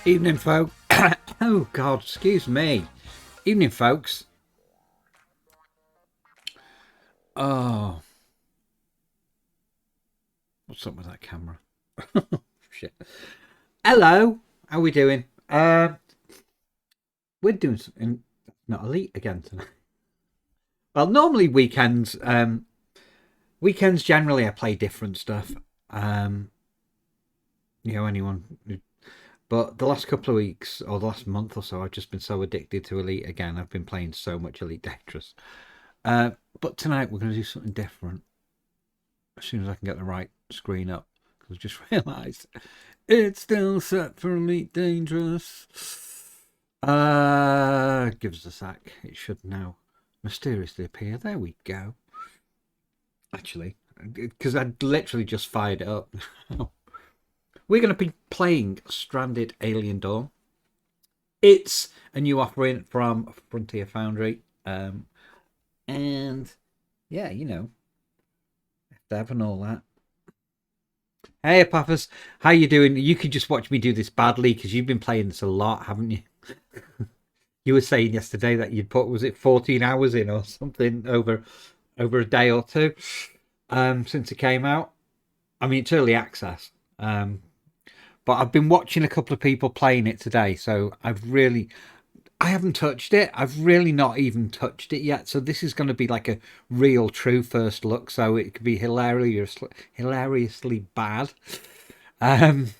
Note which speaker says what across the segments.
Speaker 1: Evening, folks. Oh, God, excuse me. Evening, folks. Oh. What's up with that camera? Shit. Hello. How are we doing? We're doing something not elite again tonight. Well, normally weekends generally I play different stuff. Anyone... But the last couple of weeks, or the last month or so, I've just been so addicted to Elite again. I've been playing so much Elite Dangerous. But tonight we're going to do something different. As soon as I can get the right screen up. Because I just realised it's still set for Elite Dangerous. Give us a sec. It should now mysteriously appear. There we go. Actually, because I literally just fired it up. We're going to be playing Stranded Alien Dawn. It's a new offering from Frontier Foundry. And, yeah, Dev and all that. Hey, Papas. How you doing? You could just watch me do this badly because you've been playing this a lot, haven't you? You were saying yesterday that you'd put, was it 14 hours in or something over a day or two since it came out? I mean, it's early access. But I've been watching a couple of people playing it today, so I haven't touched it. I've really not even touched it yet. So this is going to be like a real, true first look. So it could be hilariously bad. I've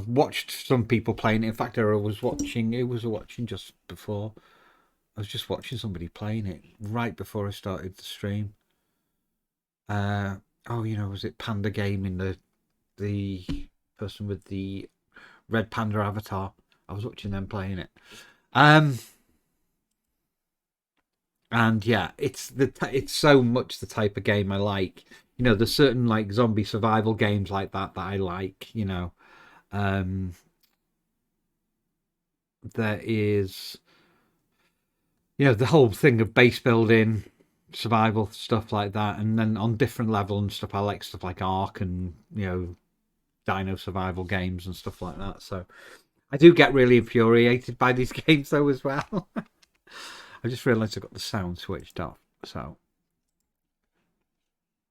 Speaker 1: watched some people playing it. In fact, I was watching just before. I was just watching somebody playing it right before I started the stream. Was it Panda Gaming, the person with the red panda avatar? I was watching them playing it. And yeah, it's so much the type of game I like. You know, there's certain like zombie survival games like that that I like. You know, um, there is, you know, the whole thing of base building, survival stuff like that, and then on different level and stuff, I like stuff like Ark and you know, Dino survival games and stuff like that. So I do get really infuriated by these games though as well. I just realised I got the sound switched off, so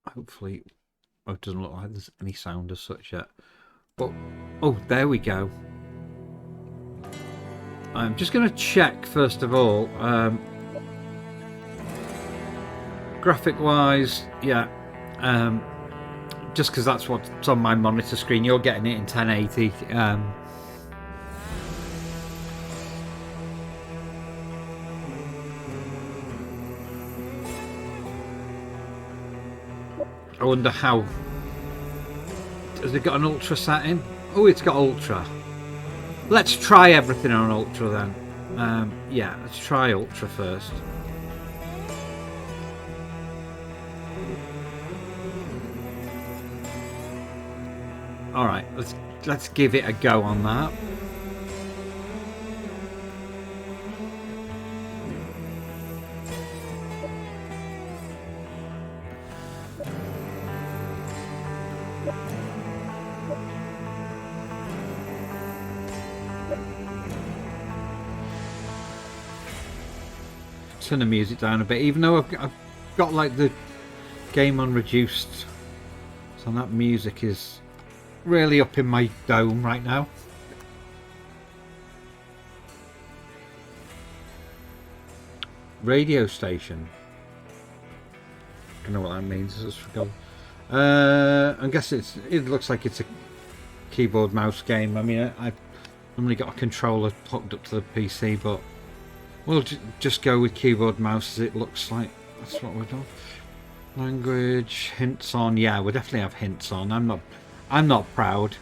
Speaker 1: hopefully it doesn't look like there's any sound as such yet. But oh, there we go. I'm just going to check first of all. Graphic wise, yeah. Just because that's what's on my monitor screen, you're getting it in 1080. I wonder how. Has it got an ultra setting? Oh, it's got ultra. Let's try everything on ultra then. Yeah, let's try ultra first. All right, let's give it a go on that. Turn the music down a bit, even though I've got like the game on reduced, so that music is really up in my dome right now. Radio station. I don't know what that means. I guess it looks like it's a keyboard mouse game. I mean, I've normally got a controller hooked up to the PC, but we'll just go with keyboard mouse as it looks like. That's what we're doing. Language, hints on. Yeah, we definitely have hints on. I'm not proud.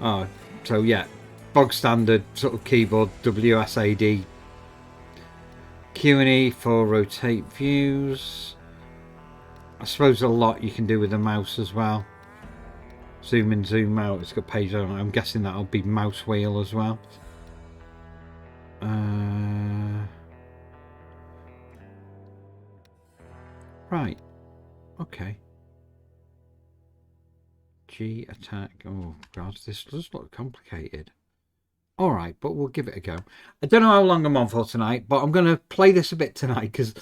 Speaker 1: Oh, so yeah, bog standard sort of keyboard, WSAD. Q&E for rotate views. I suppose a lot you can do with the mouse as well. Zoom in, zoom out. It's got page on it. I'm guessing that'll be mouse wheel as well. Right. Okay. G attack. Oh god, this does look complicated. All right, but we'll give it a go. I don't know how long I'm on for tonight, but I'm going to play this a bit tonight because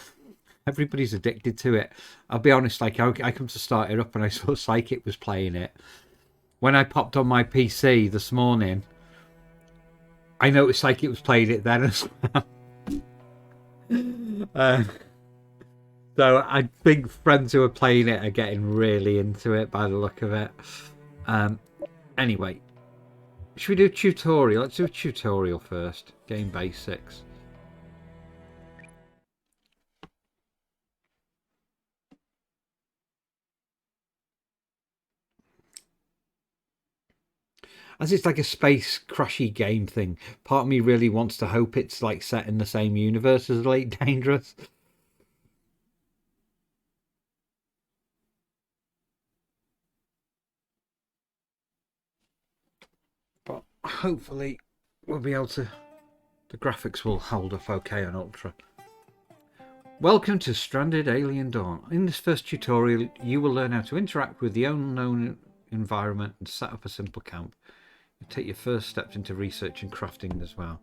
Speaker 1: everybody's addicted to it. I'll be honest, like I come to start it up and I saw Psychic was playing it. When I popped on my PC this morning, I noticed Psychic was playing it then as well. So I think friends who are playing it are getting really into it by the look of it. Anyway, should we do a tutorial? Let's do a tutorial first. Game basics. As it's like a space crashy game thing, part of me really wants to hope it's like set in the same universe as Elite Dangerous. But hopefully we'll be able to... The graphics will hold up okay on Ultra. Welcome to Stranded Alien Dawn. In this first tutorial, you will learn how to interact with the unknown environment and set up a simple camp. You take your first steps into research and crafting as well.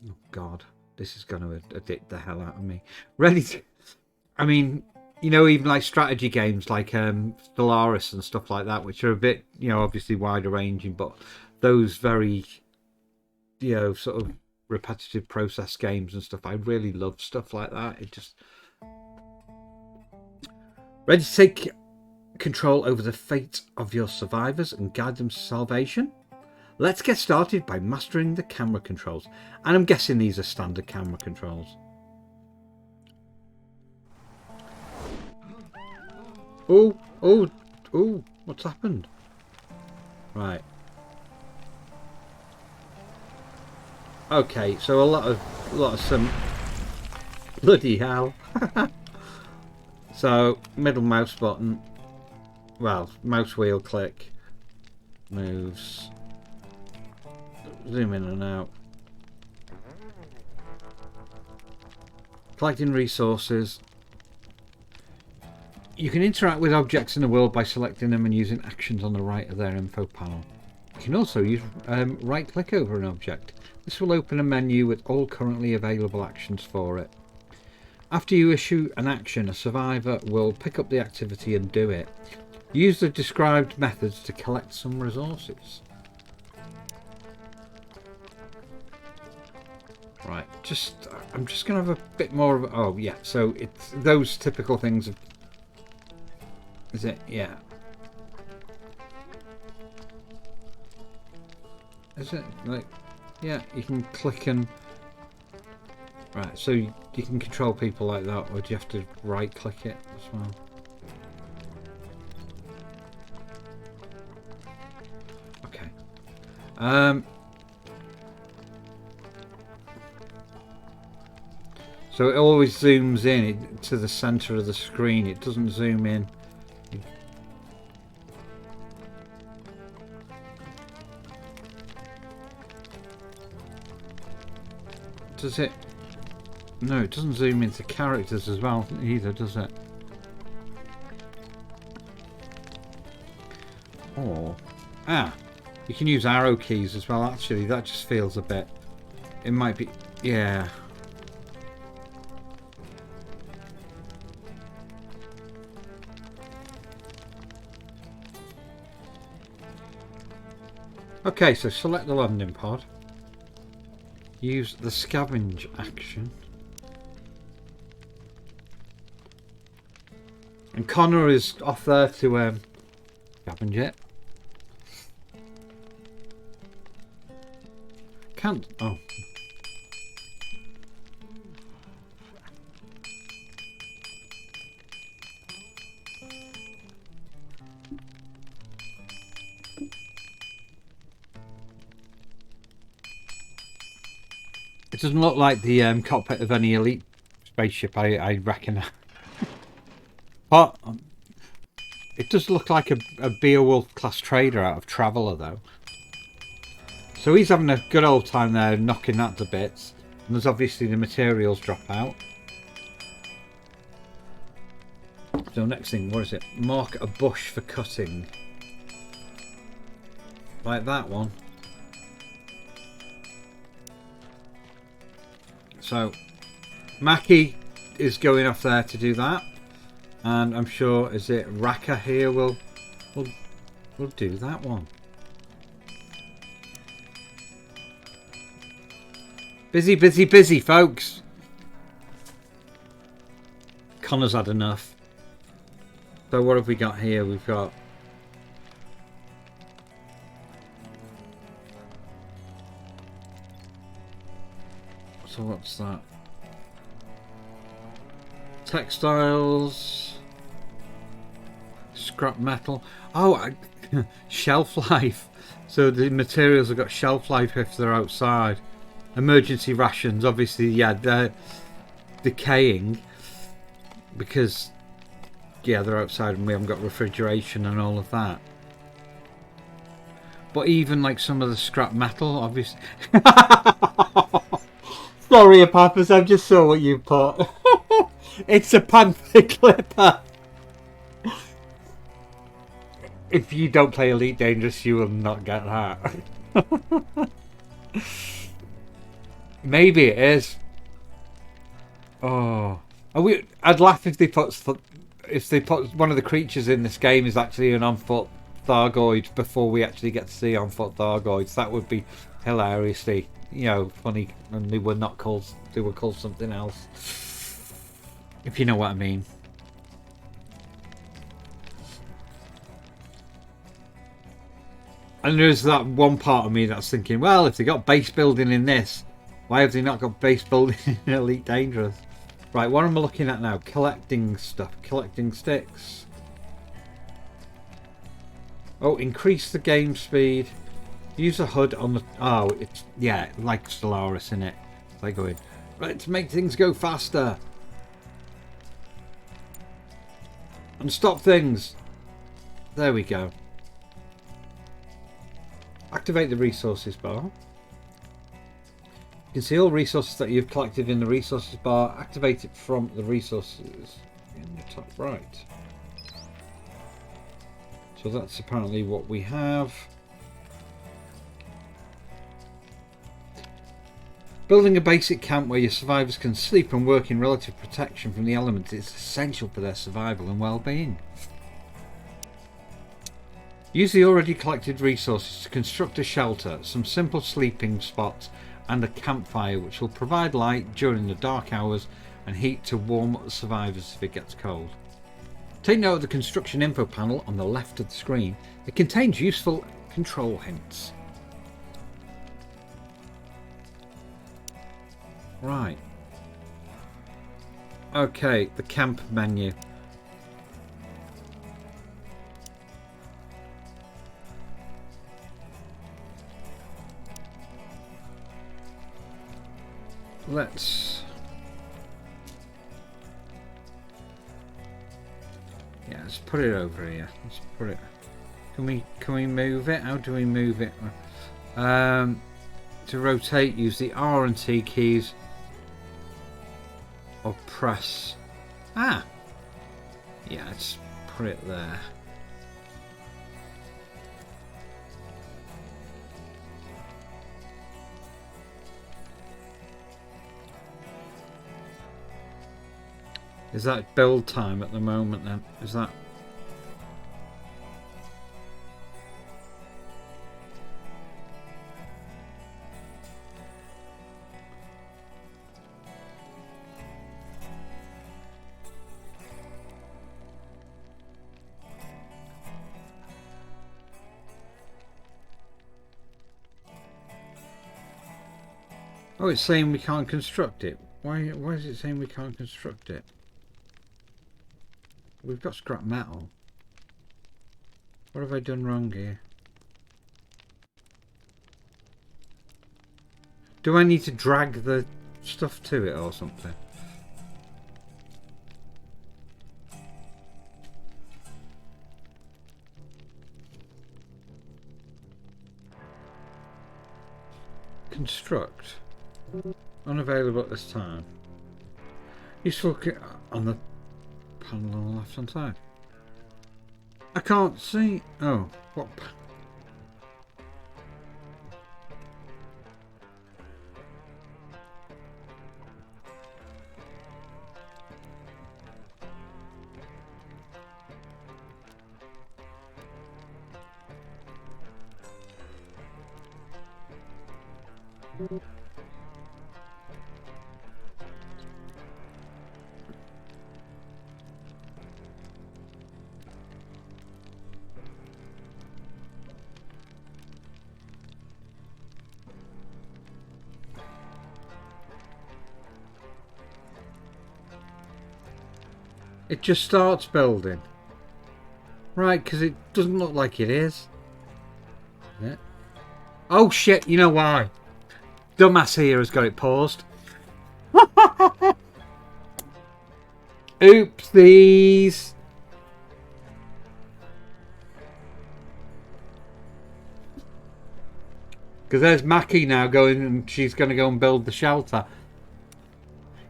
Speaker 1: Oh god, this is going to addict the hell out of me. Ready to... I mean, you know, even like strategy games like Stellaris and stuff like that, which are a bit, you know, obviously wider ranging, but those very, you know, sort of repetitive process games and stuff, I really love stuff like that. It just... Ready to take control over the fate of your survivors and guide them to salvation? Let's get started by mastering the camera controls. And I'm guessing these are standard camera controls. Oh, Ooh, what's happened? Right. Okay, so a lot of some bloody hell. So middle mouse button, well, mouse wheel click moves. Zoom in and out. Collecting resources. You can interact with objects in the world by selecting them and using actions on the right of their info panel. You can also use right click over an object. This will open a menu with all currently available actions for it. After you issue an action, a survivor will pick up the activity and do it. Use the described methods to collect some resources. Right, I'm just going to have a bit more of... Oh, yeah, so it's those typical things of... Is it? Yeah. Is it? Like, yeah, you can click and... Right, so you can control people like that, or do you have to right click it as well? Okay. So it always zooms in to the center of the screen. It doesn't zoom in. Does it? No, it doesn't zoom into characters as well either, does it? Oh. Ah. You can use arrow keys as well, actually. That just feels a bit... It might be... Yeah. Okay, so select the landing pod. Use the scavenge action. And Connor is off there to scavenge it. Can't... Oh. It doesn't look like the cockpit of any elite spaceship, I reckon. But it does look like a Beowulf class trader out of Traveller, though. So he's having a good old time there, knocking that to bits. And there's obviously the materials drop out. So next thing, what is it? Mark a bush for cutting. Like that one. So Mackie is going off there to do that, and I'm sure, is it Raka here will do that one. Busy, busy, busy, folks. Connor's had enough. So what have we got here? We've got... So what's that? Textiles, scrap metal. Oh, shelf life. So the materials have got shelf life if they're outside. Emergency rations, obviously, yeah, they're decaying because, yeah, they're outside and we haven't got refrigeration and all of that. But even like some of the scrap metal, obviously. Sorry, Papas, I just saw what you put. It's a panther clipper. If you don't play Elite Dangerous, you will not get that. Maybe it is. Oh, I'd laugh if they put one of the creatures in this game is actually an on-foot Thargoid before we actually get to see on-foot Thargoids. That would be hilariously, funny, and they were not called. They were called something else. If you know what I mean. And there's that one part of me that's thinking, well, if they got base building in this, why have they not got base building in Elite Dangerous? Right, what am I looking at now? Collecting stuff. Collecting sticks. Oh, increase the game speed. Use the HUD on the... Oh, it's... Yeah, like Stellaris, in it. It's like going... Let's make things go faster. And stop things. There we go. Activate the resources bar. You can see all resources that you've collected in the resources bar. Activate it from the resources in the top right. So that's apparently what we have. Building a basic camp where your survivors can sleep and work in relative protection from the elements is essential for their survival and well-being. Use the already collected resources to construct a shelter, some simple sleeping spots and a campfire which will provide light during the dark hours and heat to warm up the survivors if it gets cold. Take note of the construction info panel on the left of the screen. It contains useful control hints. Right. Okay, the camp menu. Let's... Yeah, let's put it over here. Let's put it... Can we move it? How do we move it? To rotate, use the R and T keys. Or press. Ah! Yeah, let's put it there. Is that build time at the moment then? Is that... Oh, it's saying we can't construct it. Why is it saying we can't construct it? We've got scrap metal. What have I done wrong here? Do I need to drag the stuff to it or something? Construct. Unavailable at this time. Useful on the panel on the left hand side. I can't see. Oh, what? It just starts building. Right, because it doesn't look like it is. Yeah. Oh shit, you know why? Dumbass here has got it paused. Oopsies. Because there's Mackie now going and she's going to go and build the shelter.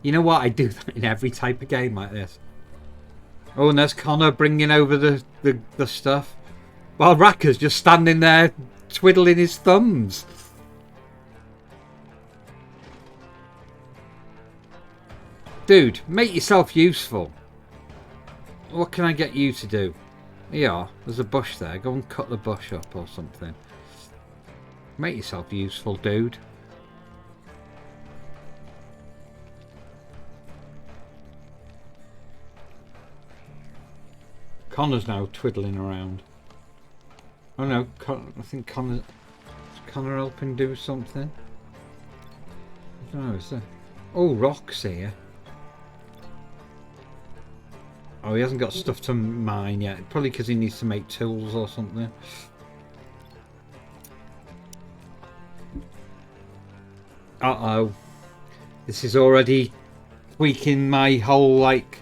Speaker 1: You know what? I do that in every type of game like this. Oh, and there's Connor bringing over the stuff. While Racker's just standing there twiddling his thumbs. Dude, make yourself useful. What can I get you to do? Yeah, there's a bush there. Go and cut the bush up or something. Make yourself useful, dude. Connor's now twiddling around. Oh no, I think Connor helping do something. I don't know, is there? Oh, rocks here. Oh, he hasn't got stuff to mine yet. Probably because he needs to make tools or something. Uh-oh. This is already tweaking my whole, like,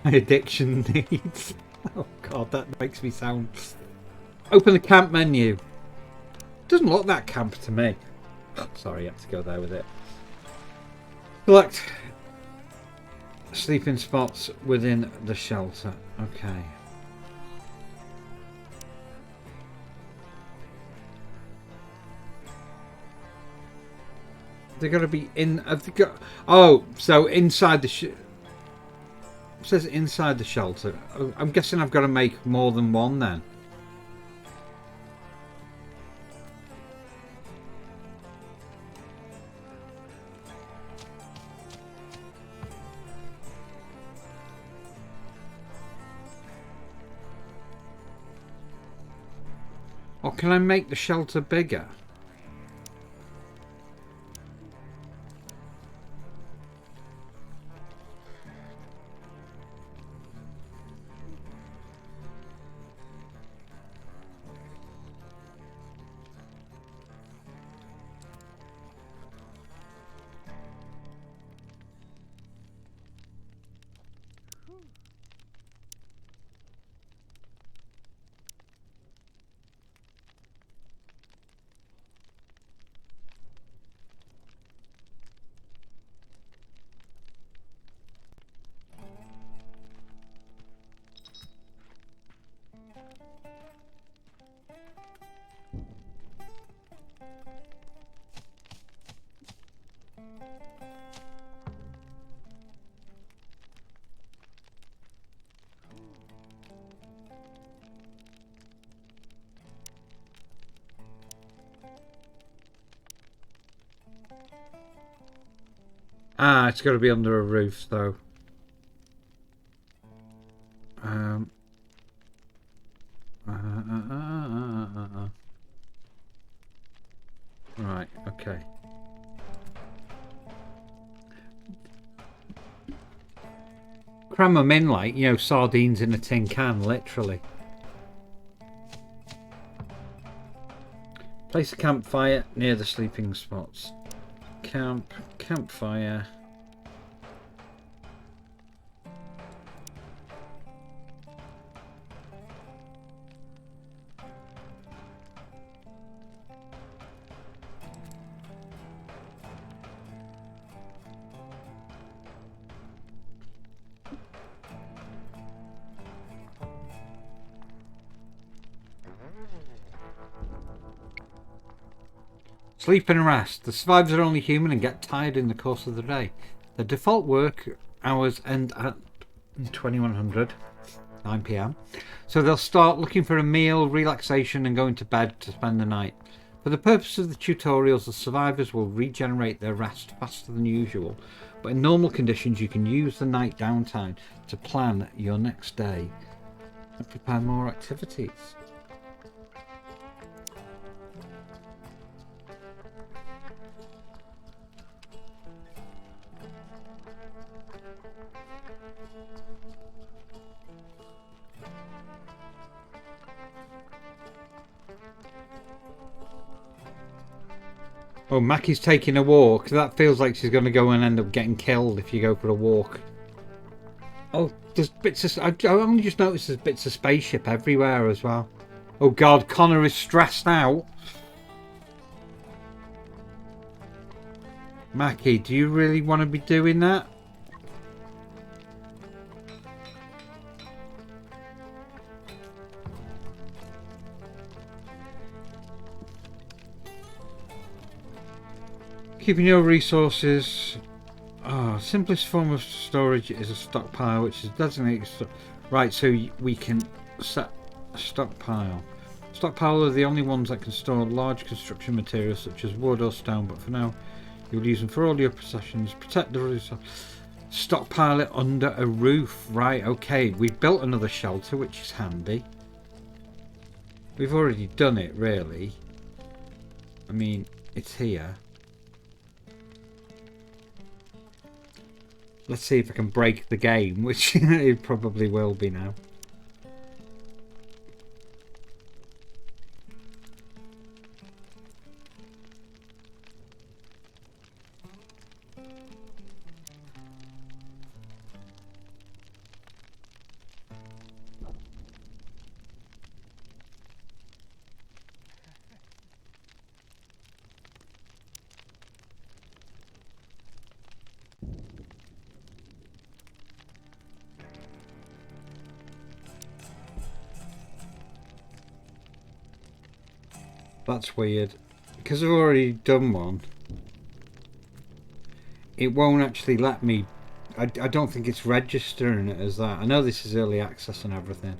Speaker 1: my addiction needs. Oh god, that makes me sound... Open the camp menu. Doesn't look that camp to me. Sorry, I have to go there with it. Select sleeping spots within the shelter. Okay. They're going to be in... Have they got... Oh, so inside the... It says inside the shelter. I'm guessing I've got to make more than one then. Or can I make the shelter bigger? Ah, it's got to be under a roof, though. Right, okay. Cram them in like, you know, sardines in a tin can, literally. Place a campfire near the sleeping spots. Campfire. Sleep and rest. The survivors are only human and get tired in the course of the day. The default work hours end at 2100, 9 p.m. So they'll start looking for a meal, relaxation and going to bed to spend the night. For the purpose of the tutorials, the survivors will regenerate their rest faster than usual. But in normal conditions, you can use the night downtime to plan your next day and prepare more activities. Oh, Mackie's taking a walk. That feels like she's going to go and end up getting killed if you go for a walk. Oh, there's bits of... I only just noticed there's bits of spaceship everywhere as well. Oh god, Connor is stressed out. Mackie, do you really want to be doing that? Keeping your resources. Simplest form of storage is a stockpile, which is designated. Right, so we can set a stockpile. Stockpile are the only ones that can store large construction materials such as wood or stone, but for now you'll use them for all your possessions. Protect the resource. Stockpile it under a roof. Right, okay. We've built another shelter, which is handy. We've already done it, really. I mean, it's here. Let's see if I can break the game, which it probably will be now. That's weird. Because I've already done one, it won't actually let me. I don't think it's registering it as that. I know this is early access and everything.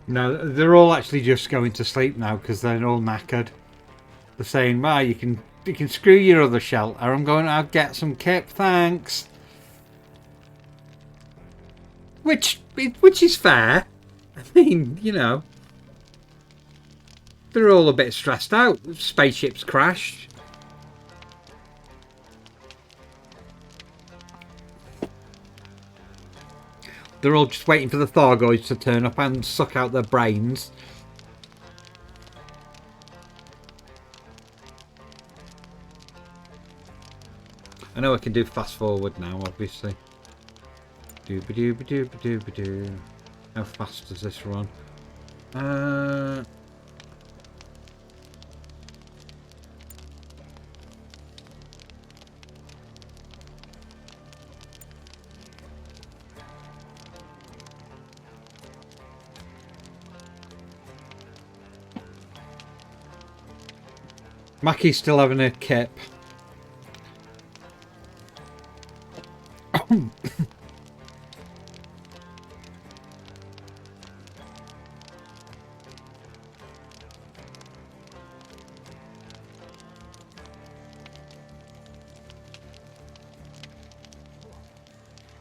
Speaker 1: No, they're all actually just going to sleep now because they're all knackered. They're saying, "Ma, you can screw your other shelter. I'm going out get some kip, thanks." Which is fair. I mean, you know, they're all a bit stressed out. Spaceships crashed. They're all just waiting for the Thargoids to turn up and suck out their brains. I know I can do fast forward now, obviously. Dooba-dooba-dooba-dooba-doo. How fast does this run? Mackie's still having a kip.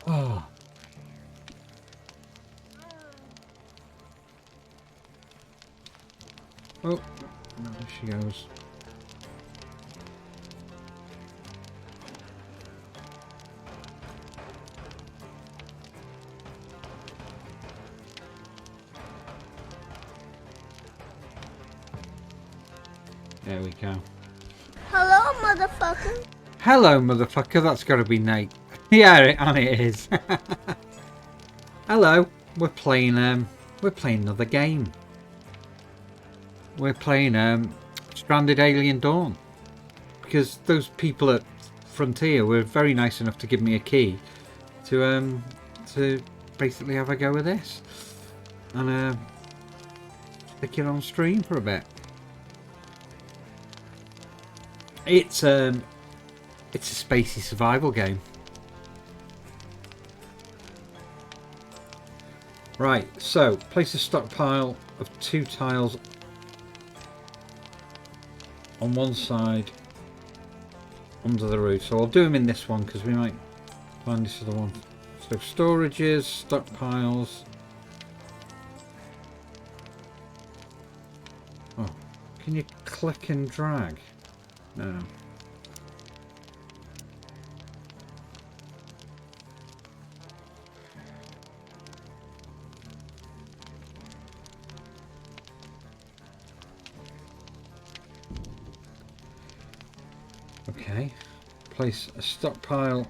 Speaker 1: Oh. Oh, there she goes. There we go.
Speaker 2: Hello, motherfucker.
Speaker 1: Hello, motherfucker. That's got to be Nate. Yeah, and it is. Hello. We're playing another game. We're playing Stranded Alien Dawn. Because those people at Frontier were very nice enough to give me a key to basically have a go with this. And stick it on stream for a bit. It's a spacey survival game. Right, so place a stockpile of 2 tiles on one side under the roof. So I'll do them in this one because we might find this other one. So storages, stockpiles. Oh, can you click and drag? No. Okay, place a stockpile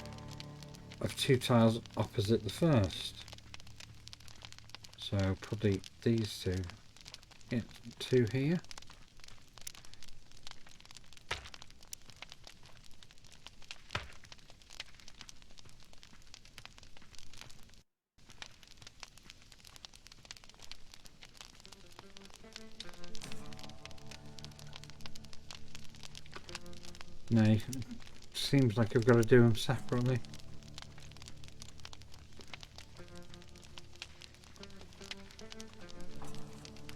Speaker 1: of 2 tiles opposite the first. So probably these two. Get 2 here. No, seems like I've got to do them separately.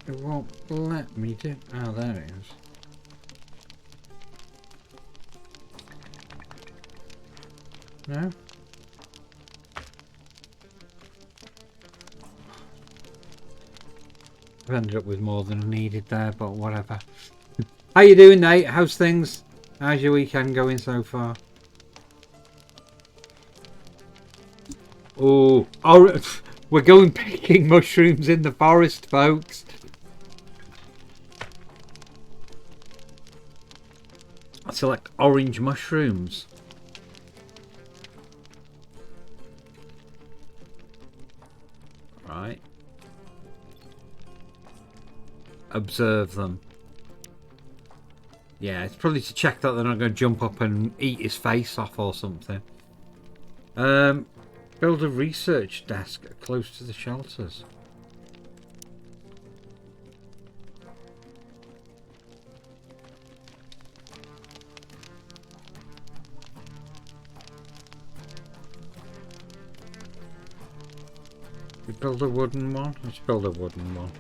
Speaker 1: It won't let me do. Oh, there it is. No? I've ended up with more than I needed there, but whatever. How you doing, Nate? How's things? How's your weekend going so far? Oh, we're going picking mushrooms in the forest, folks. I select orange mushrooms. Right. Observe them. Yeah, it's probably to check that they're not going to jump up and eat his face off or something. Build a research desk close to the shelters. We build a wooden one? Let's build a wooden one.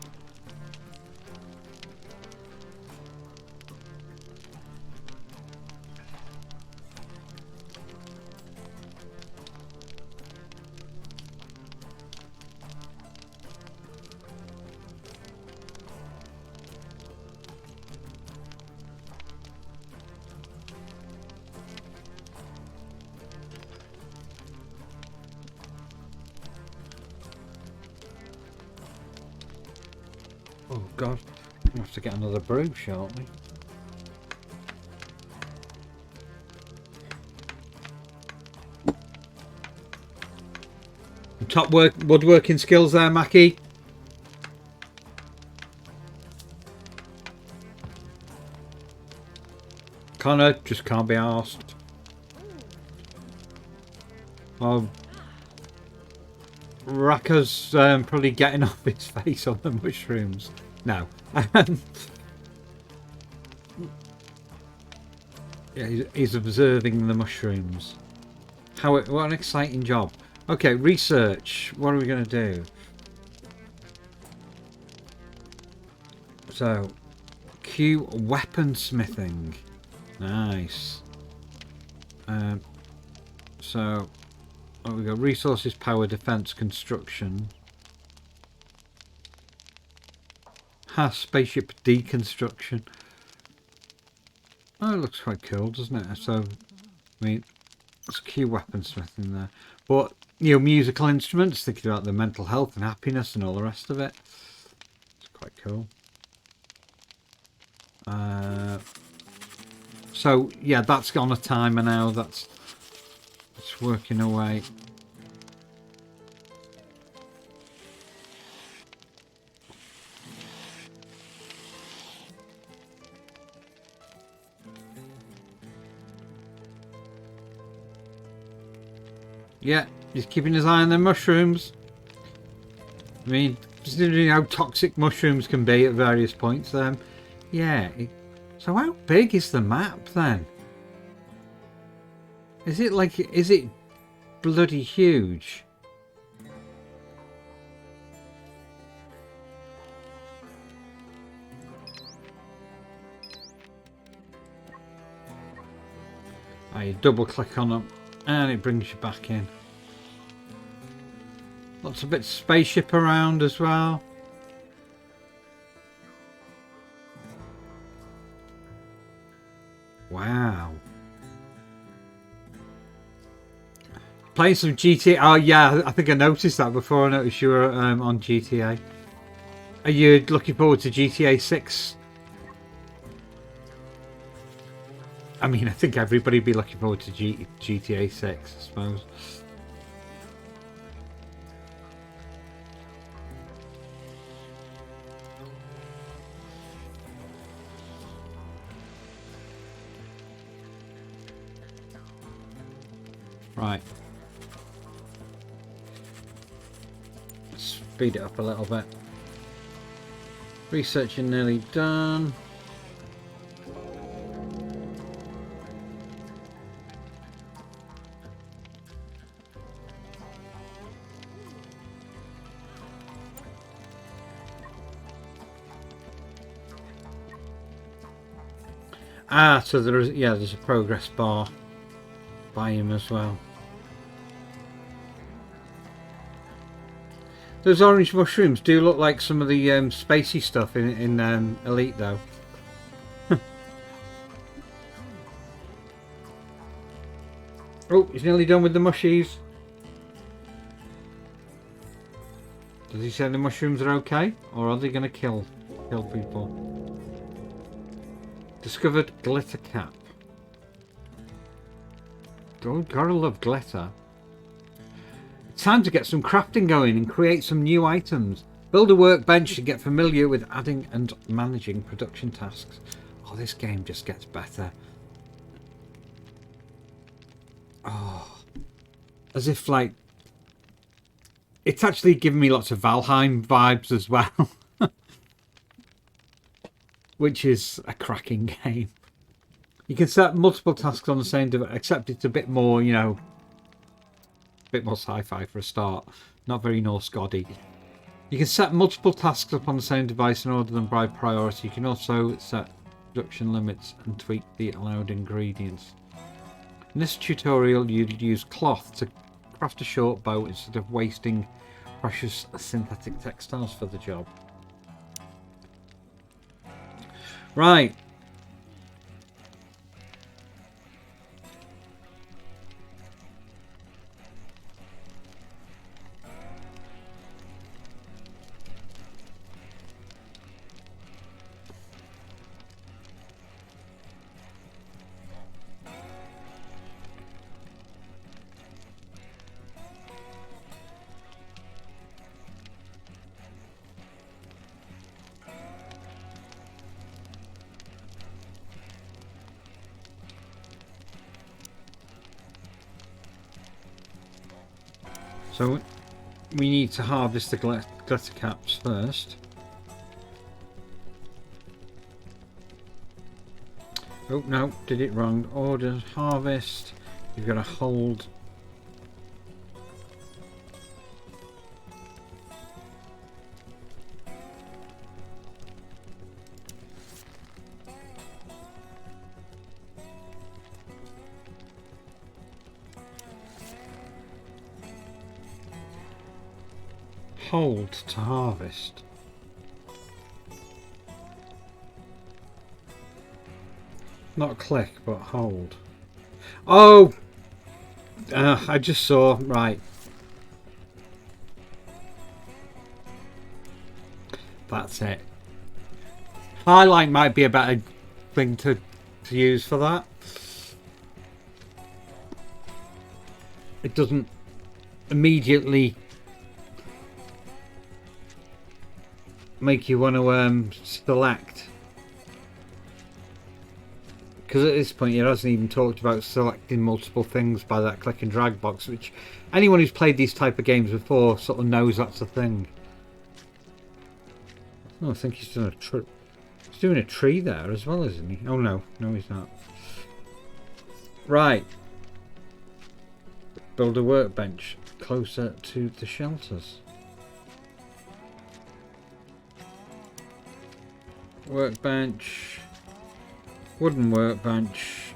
Speaker 1: Oh god, we'll have to get another brew shortly. Top woodworking skills there, Mackie. Connor just can't be asked. Oh, Raka's probably getting off his face on the mushrooms. No. Yeah, he's observing the mushrooms. What an exciting job. Okay, research. What are we going to do? So, Q weaponsmithing. Nice. So, we got resources, power, defense, construction. Spaceship deconstruction. Oh, it looks quite cool, doesn't it? So, I mean, it's Q weaponsmithing there. But, you know, musical instruments, thinking about the mental health and happiness and all the rest of it. It's quite cool. So, yeah, that's on a timer now. That's working away. Yeah, he's keeping his eye on the mushrooms. I mean, considering how toxic mushrooms can be at various points, yeah. So how big is the map then? Is it bloody huge? You double click on them and it brings you back in. Lots of bits of spaceship around as well. Wow. Playing some GTA. Oh yeah, I think I noticed that before. I noticed you were on GTA. Are you looking forward to GTA 6? I mean, I think everybody would be looking forward to GTA 6, I suppose. Right. Speed it up a little bit. Researching nearly done. So there's a progress bar by him as well. Those orange mushrooms do look like some of the spacey stuff in Elite, though. Oh, he's nearly done with the mushies. Does he say the mushrooms are okay, or are they going to kill people? Discovered glitter cap. Oh, gotta love glitter. It's time to get some crafting going and create some new items. Build a workbench to get familiar with adding and managing production tasks. Oh, this game just gets better. Oh, as if like it's actually giving me lots of Valheim vibes as well, which is a cracking game. You can set multiple tasks on the same device, except it's a bit more, you know, a bit more sci-fi for a start. Not very Norse goddy. You can set multiple tasks up on the same device and order them by priority. You can also set production limits and tweak the allowed ingredients. In this tutorial, you'd use cloth to craft a short bow instead of wasting precious synthetic textiles for the job. Right. So we need to harvest the glitter caps first. Oh no, did it wrong. Order harvest. You've got to hold. Hold to harvest. Not click, but hold. Oh! I just saw. Right. That's it. Highlight might be a better thing to use for that. It doesn't immediately make you want to select, because at this point it hasn't even talked about selecting multiple things by that click and drag box, which anyone who's played these type of games before sort of knows that's a thing. Oh, I think he's done he's doing a tree there as well, isn't he? Oh no, he's not. Right. Build a workbench closer to the shelters. Workbench, wooden workbench.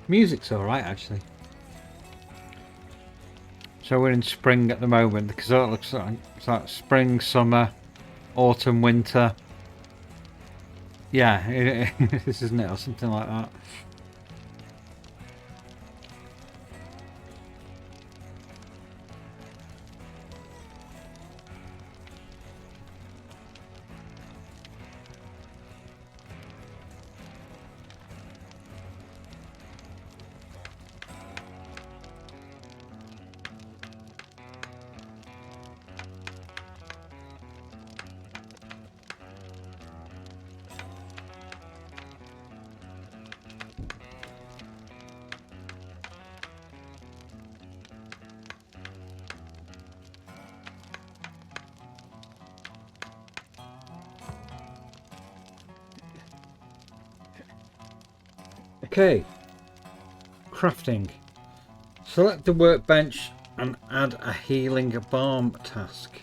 Speaker 1: Music's alright actually. So we're in spring at the moment because that looks like it's like spring, summer, autumn, winter. Yeah, it is, isn't it, or something like that. Okay. Crafting. Select the workbench and add a healing balm task.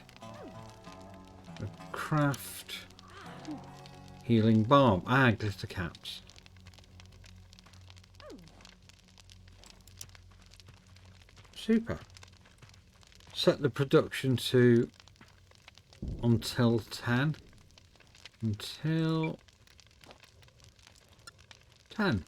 Speaker 1: Craft healing balm. Glitter caps. Super. Set the production to until 10. Until 10.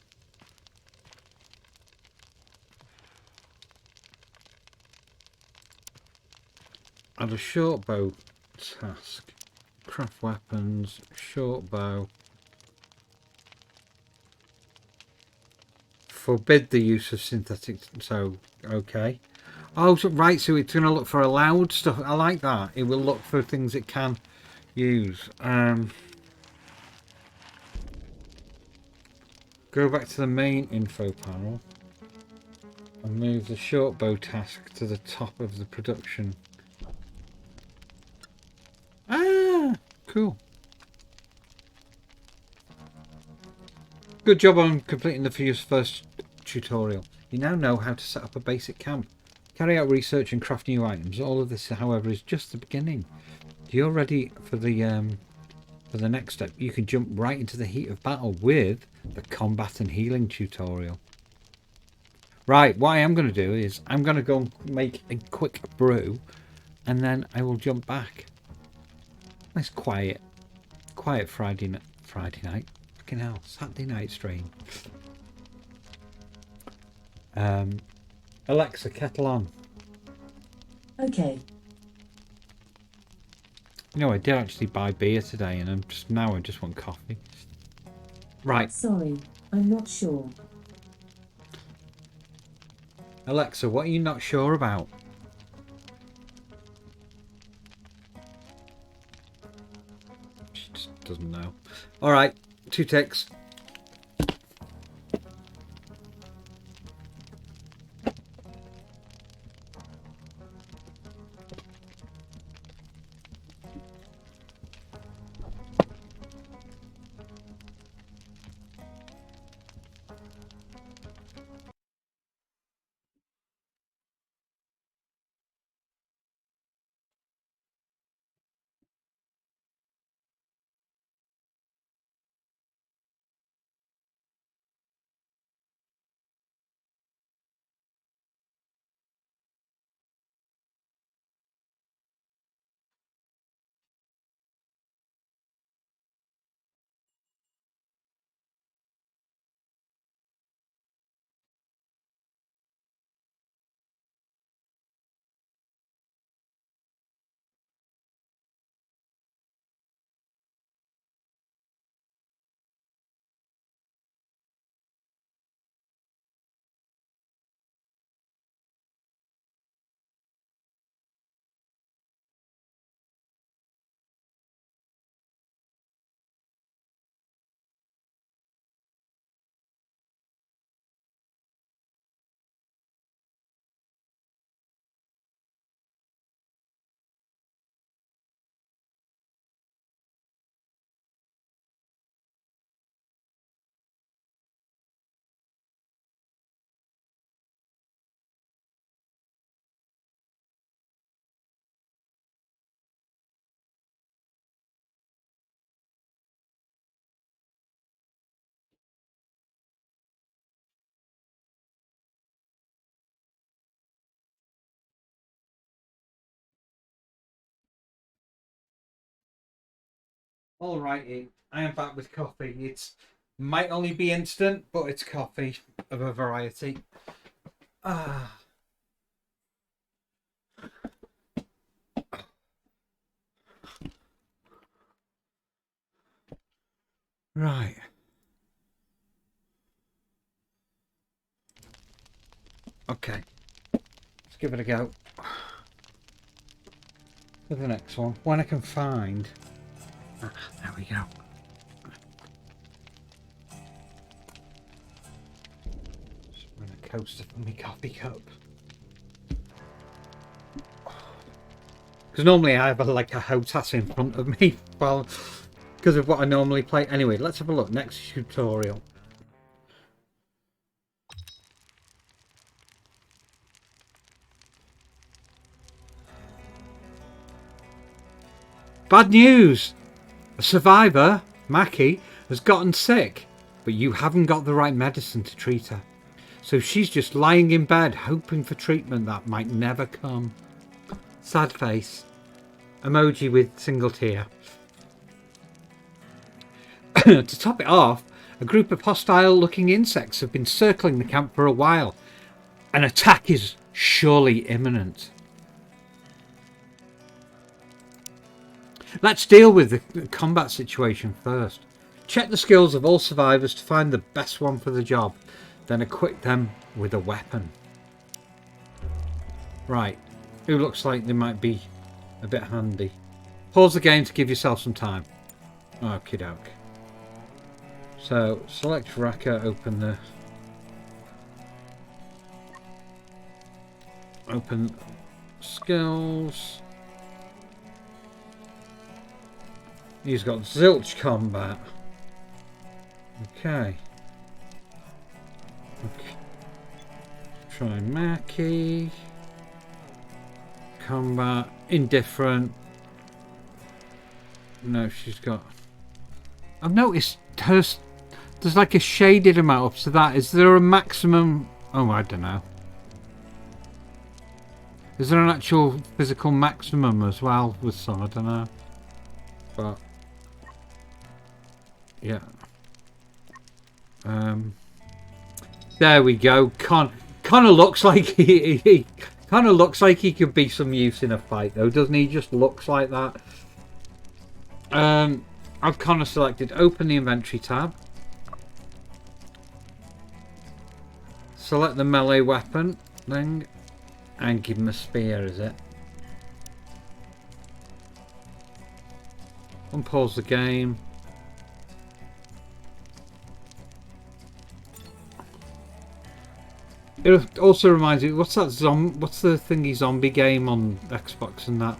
Speaker 1: Add a short bow task. Craft weapons, short bow. Forbid the use of synthetic, so okay. Oh, so, right, so it's going to look for allowed stuff. I like that. It will look for things it can use. Go back to the main info panel and move the short bow task to the top of the production. Cool. Good job on completing the first tutorial. You now know how to set up a basic camp. Carry out research and craft new items. All of this, however, is just the beginning. You're ready for the next step. You can jump right into the heat of battle with the combat and healing tutorial. Right, what I am going to do is I'm going to go and make a quick brew and then I will jump back. Nice quiet Friday night. Fucking hell, Saturday night stream. Alexa, kettle on.
Speaker 3: Okay.
Speaker 1: You know, I did actually buy beer today, and I just want coffee. Right.
Speaker 3: Sorry, I'm not sure.
Speaker 1: Alexa, what are you not sure about? She just doesn't know. All right, 2 ticks. Alrighty, I am back with coffee. It might only be instant, but it's coffee of a variety. Right. Okay. Let's give it a go. For the next one. When I can find... there we go. Just run a coaster for my coffee cup. Because normally I have like a HOTAS in front of me. Well, because of what I normally play. Anyway, let's have a look. Next tutorial. Bad news! A survivor, Mackie, has gotten sick, but you haven't got the right medicine to treat her. So she's just lying in bed, hoping for treatment that might never come. Sad face. Emoji with single tear. To top it off, a group of hostile-looking insects have been circling the camp for a while. An attack is surely imminent. Let's deal with the combat situation first. Check the skills of all survivors to find the best one for the job, then equip them with a weapon. Right, who looks like they might be a bit handy? Pause the game to give yourself some time. Okie doke. So, select Raka, open skills. He's got zilch combat. Okay. Try Mackie. Combat. Indifferent. No, she's got... I've noticed hers... There's like a shaded amount up to that. Is there a maximum... Oh, I don't know. Is there an actual physical maximum as well with some? I don't know. But... Yeah. There we go. Connor looks like he kind of looks like he could be some use in a fight, though, doesn't he? Just looks like that. I've Connor selected. Open the inventory tab. Select the melee weapon thing, and give him a spear. Is it? Unpause the game. It also reminds me, what's the thingy zombie game on Xbox and that?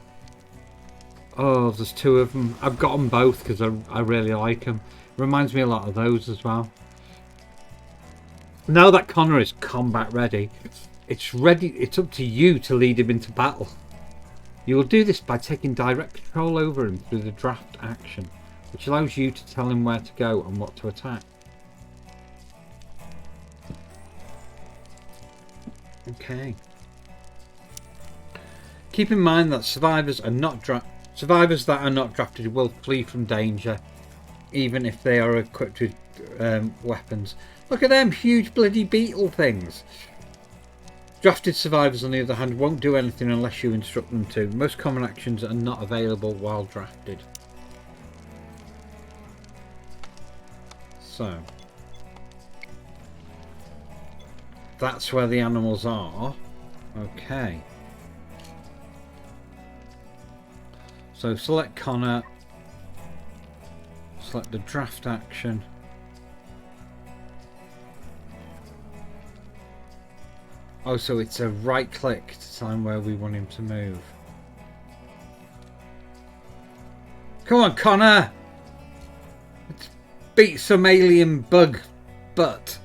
Speaker 1: Oh, there's two of them. I've got them both because I really like them. Reminds me a lot of those as well. Now that Connor is combat ready, it's up to you to lead him into battle. You will do this by taking direct control over him through the draft action, which allows you to tell him where to go and what to attack. Okay. Keep in mind that survivors that are not drafted will flee from danger, even if they are equipped with weapons. Look at them huge bloody beetle things. Drafted survivors, on the other hand, won't do anything unless you instruct them to. Most common actions are not available while drafted. So that's where the animals are. Okay. So select Connor. Select the draft action. Oh, so it's a right click to tell him where we want him to move. Come on, Connor! Let's beat some alien bug butt.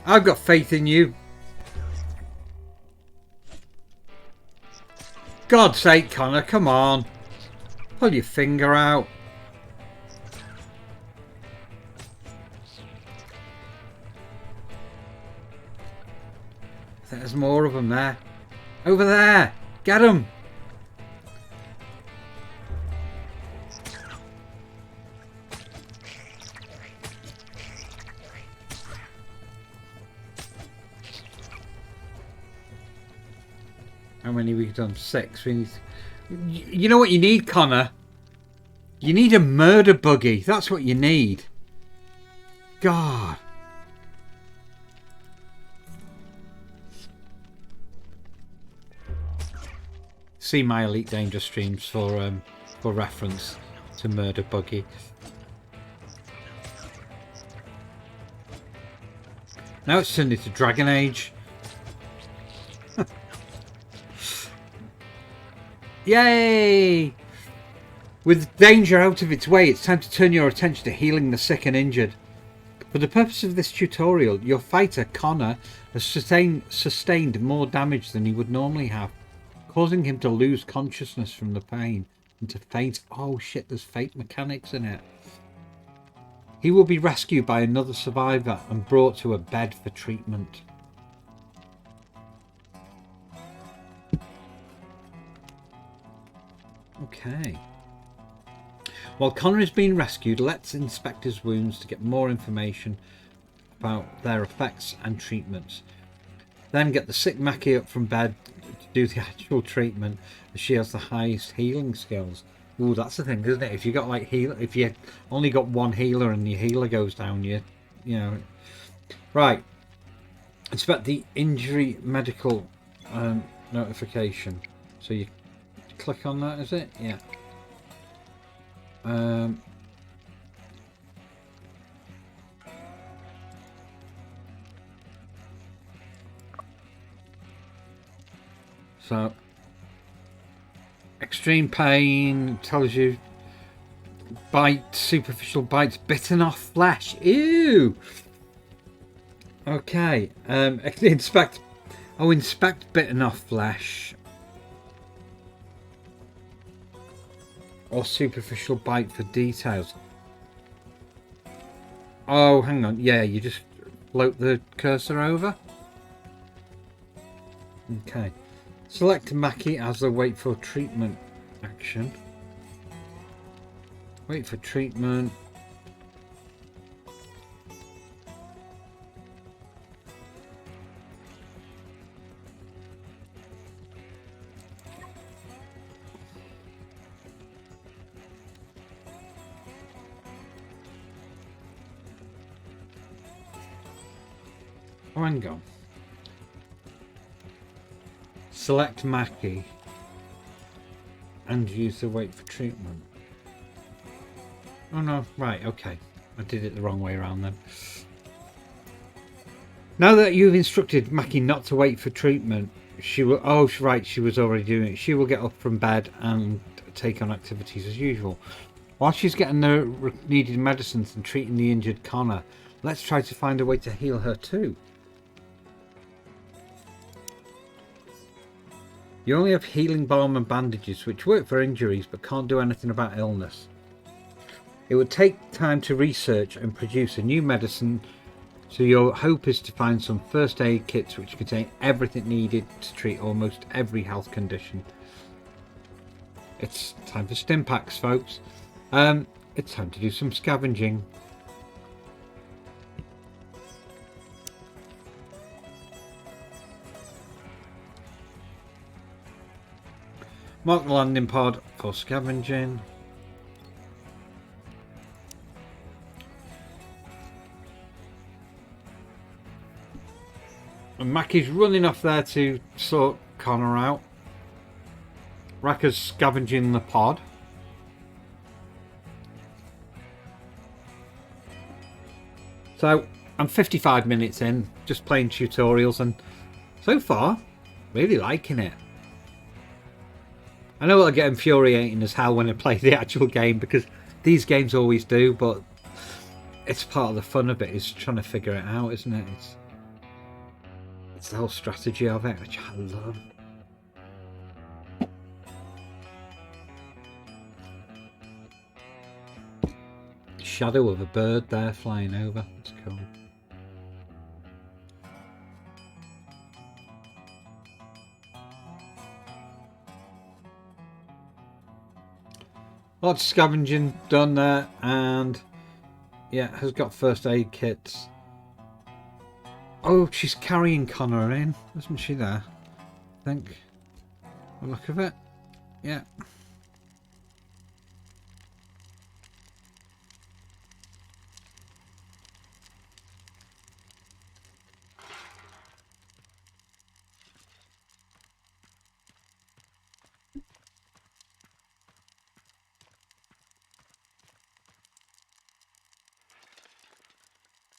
Speaker 1: I've got faith in you. God's sake, Connor, come on. Pull your finger out. There's more of them there. Over there. Get them. How many we've done? 6. We need... You know what you need, Connor? You need a murder buggy. That's what you need. God. See my Elite Danger streams for reference to murder buggy. Now it's turned into Dragon Age. Yay! With danger out of its way, it's time to turn your attention to healing the sick and injured. For the purpose of this tutorial, your fighter, Connor, has sustained more damage than he would normally have, causing him to lose consciousness from the pain and to faint. Oh shit, there's fate mechanics in it. He will be rescued by another survivor and brought to a bed for treatment. Okay. While Connor is being rescued, let's inspect his wounds to get more information about their effects and treatments. Then get the sick Mackie up from bed to do the actual treatment, as she has the highest healing skills. Ooh, that's the thing, isn't it? If you got like if you only got one healer and your healer goes down, you know. Right. Inspect the injury medical notification. So you click on that, is it? Yeah. So extreme pain tells you bite, superficial bites, bitten off flesh. Ew. Okay. Inspect bitten off flesh or superficial bite for details. Oh, hang on. Yeah, you just float the cursor over. Okay. Select Mackie as the wait for treatment action. Wait for treatment. Oh, hang on. Select Mackie and use the wait for treatment. Oh no, right, okay. I did it the wrong way around then. Now that you've instructed Mackie not to wait for treatment, she will... Oh, right, she was already doing it. She will get up from bed and take on activities as usual. While she's getting the needed medicines and treating the injured Connor, let's try to find a way to heal her too. You only have healing balm and bandages, which work for injuries but can't do anything about illness. It would take time to research and produce a new medicine, so your hope is to find some first aid kits which contain everything needed to treat almost every health condition. It's time for stim packs, folks. It's time to do some scavenging. Mark the landing pod for scavenging. And Mackie's running off there to sort Connor out. Rakka's scavenging the pod. So I'm 55 minutes in, just playing tutorials, and so far, really liking it. I know it'll get infuriating as hell when I play the actual game, because these games always do, but it's part of the fun of it, is trying to figure it out, isn't it? It's the whole strategy of it, which I love. Shadow of a bird there flying over. It's cool. Lots of scavenging done there, and yeah, has got first aid kits. Oh, she's carrying Connor in, isn't she there? I think. The look of it. Yeah.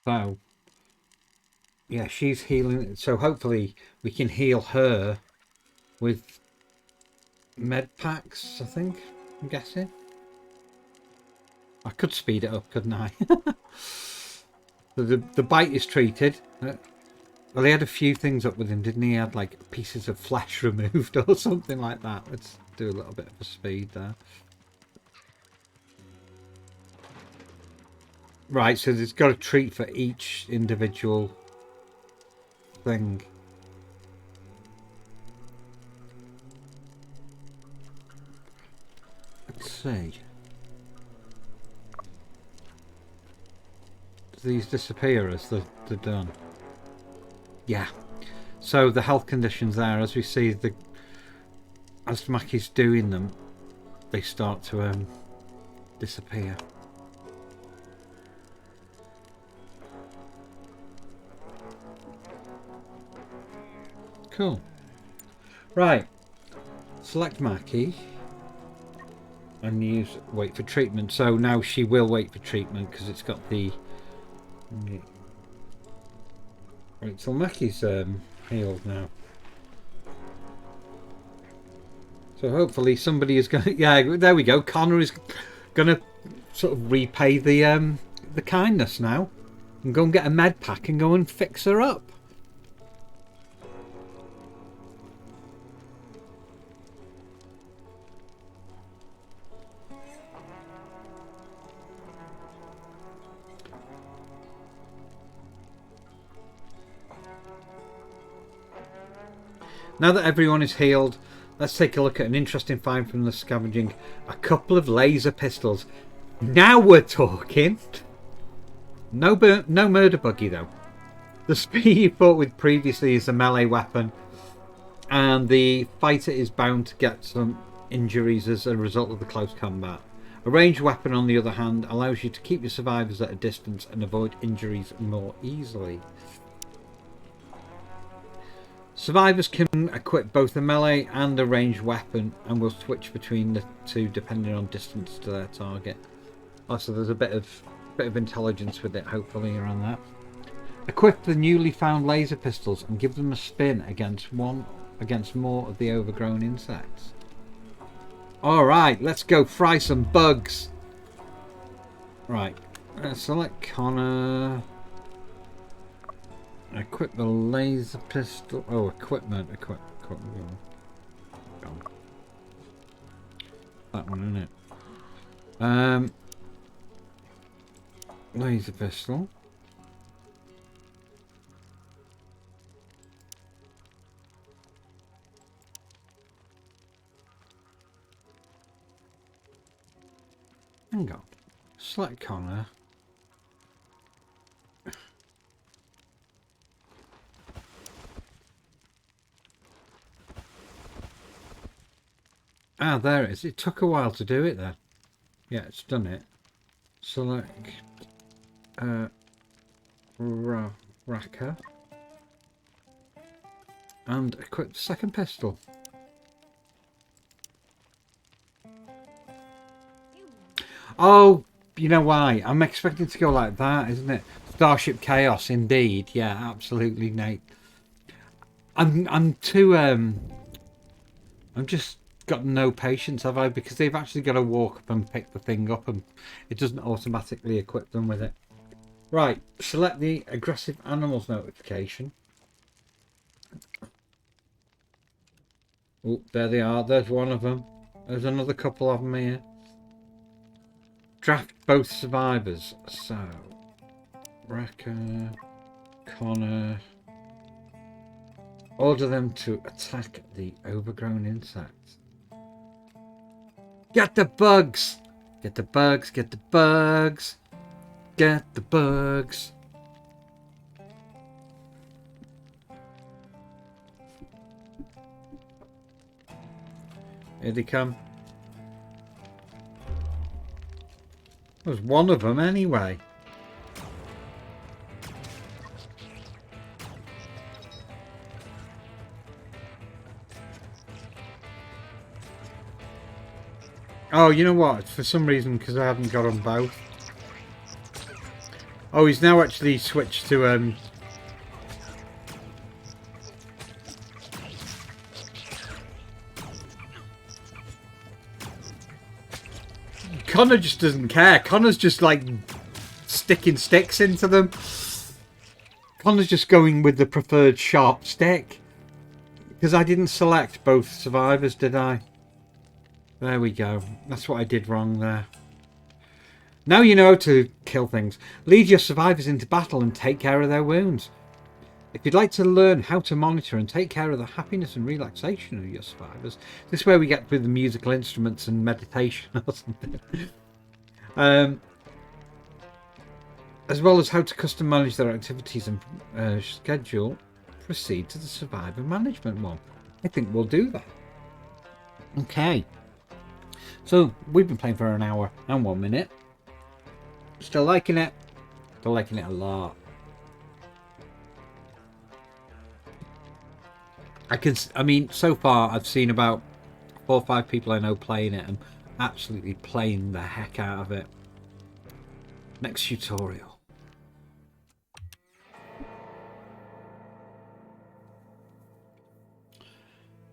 Speaker 1: So, yeah, she's healing. So hopefully we can heal her with med packs, I think. I'm guessing. I could speed it up, couldn't I? So the bite is treated. Well, he had a few things up with him, didn't he? He had like pieces of flesh removed or something like that. Let's do a little bit of a speed there. Right, so there's got a treat for each individual thing. Let's see. Do these disappear as they're done? Yeah. So the health conditions there, as we see, as Mackie's doing them, they start to disappear. Cool. Right. Select Mackie and use wait for treatment. So now she will wait for treatment because it's got the. Right, so Mackie's healed now. So hopefully somebody is gonna. Yeah, there we go. Connor is gonna sort of repay the kindness now, and go and get a med pack and go and fix her up. Now that everyone is healed, let's take a look at an interesting find from the scavenging. A couple of laser pistols. Now we're talking. No murder buggy though. The spear you fought with previously is a melee weapon, and the fighter is bound to get some injuries as a result of the close combat. A ranged weapon, on the other hand, allows you to keep your survivors at a distance and avoid injuries more easily. Survivors can equip both a melee and a ranged weapon and will switch between the two depending on distance to their target. Also, there's a bit of intelligence with it, hopefully, around that. Equip the newly found laser pistols and give them a spin against more of the overgrown insects. Alright, let's go fry some bugs. Right, let's select Connor. Equip the laser pistol. Oh, equipment. Equipment. Gone. That one, isn't it? Laser pistol. Hang on. Select Connor. Ah, there it is. It took a while to do it then. Yeah, it's done it. Select Racker. And equip the second pistol. Oh, you know why? I'm expecting to go like that, isn't it? Starship Chaos, indeed. Yeah, absolutely, Nate. I'm too I'm just got no patience, have I? Because they've actually got to walk up and pick the thing up, and it doesn't automatically equip them with it. Right, select the aggressive animals notification. Oh, there they are. There's one of them. There's another couple of them here. Draft both survivors. So, Wrecker, Connor. Order them to attack the overgrown insects. Get the bugs! Get the bugs, get the bugs! Get the bugs! Here they come. There's one of them anyway. Oh, you know what? For some reason, because I haven't got them both. Oh, he's now actually switched to Connor just doesn't care. Connor's just like sticking sticks into them. Connor's just going with the preferred sharp stick. Because I didn't select both survivors, did I? There we go. That's what I did wrong there. Now you know how to kill things. Lead your survivors into battle and take care of their wounds. If you'd like to learn how to monitor and take care of the happiness and relaxation of your survivors, this is where we get with the musical instruments and meditation or something. As well as how to custom manage their activities and schedule, proceed to the survivor management one. I think we'll do that. Okay. So we've been playing for an hour and 1 minute. Still liking it. Still liking it a lot. I mean, so far I've seen about 4 or 5 people I know playing it and absolutely playing the heck out of it. Next tutorial.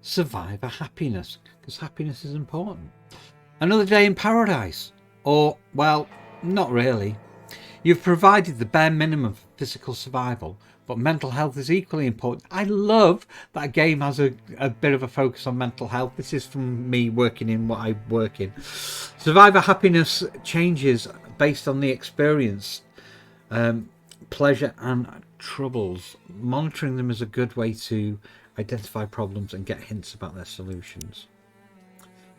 Speaker 1: Survivor happiness, because happiness is important. Another day in paradise. Or, well, not really. You've provided the bare minimum for physical survival, but mental health is equally important. I love that a game has a bit of a focus on mental health. This is from me working in what I work in. Survivor happiness changes based on the experience, pleasure and troubles. Monitoring them is a good way to identify problems and get hints about their solutions.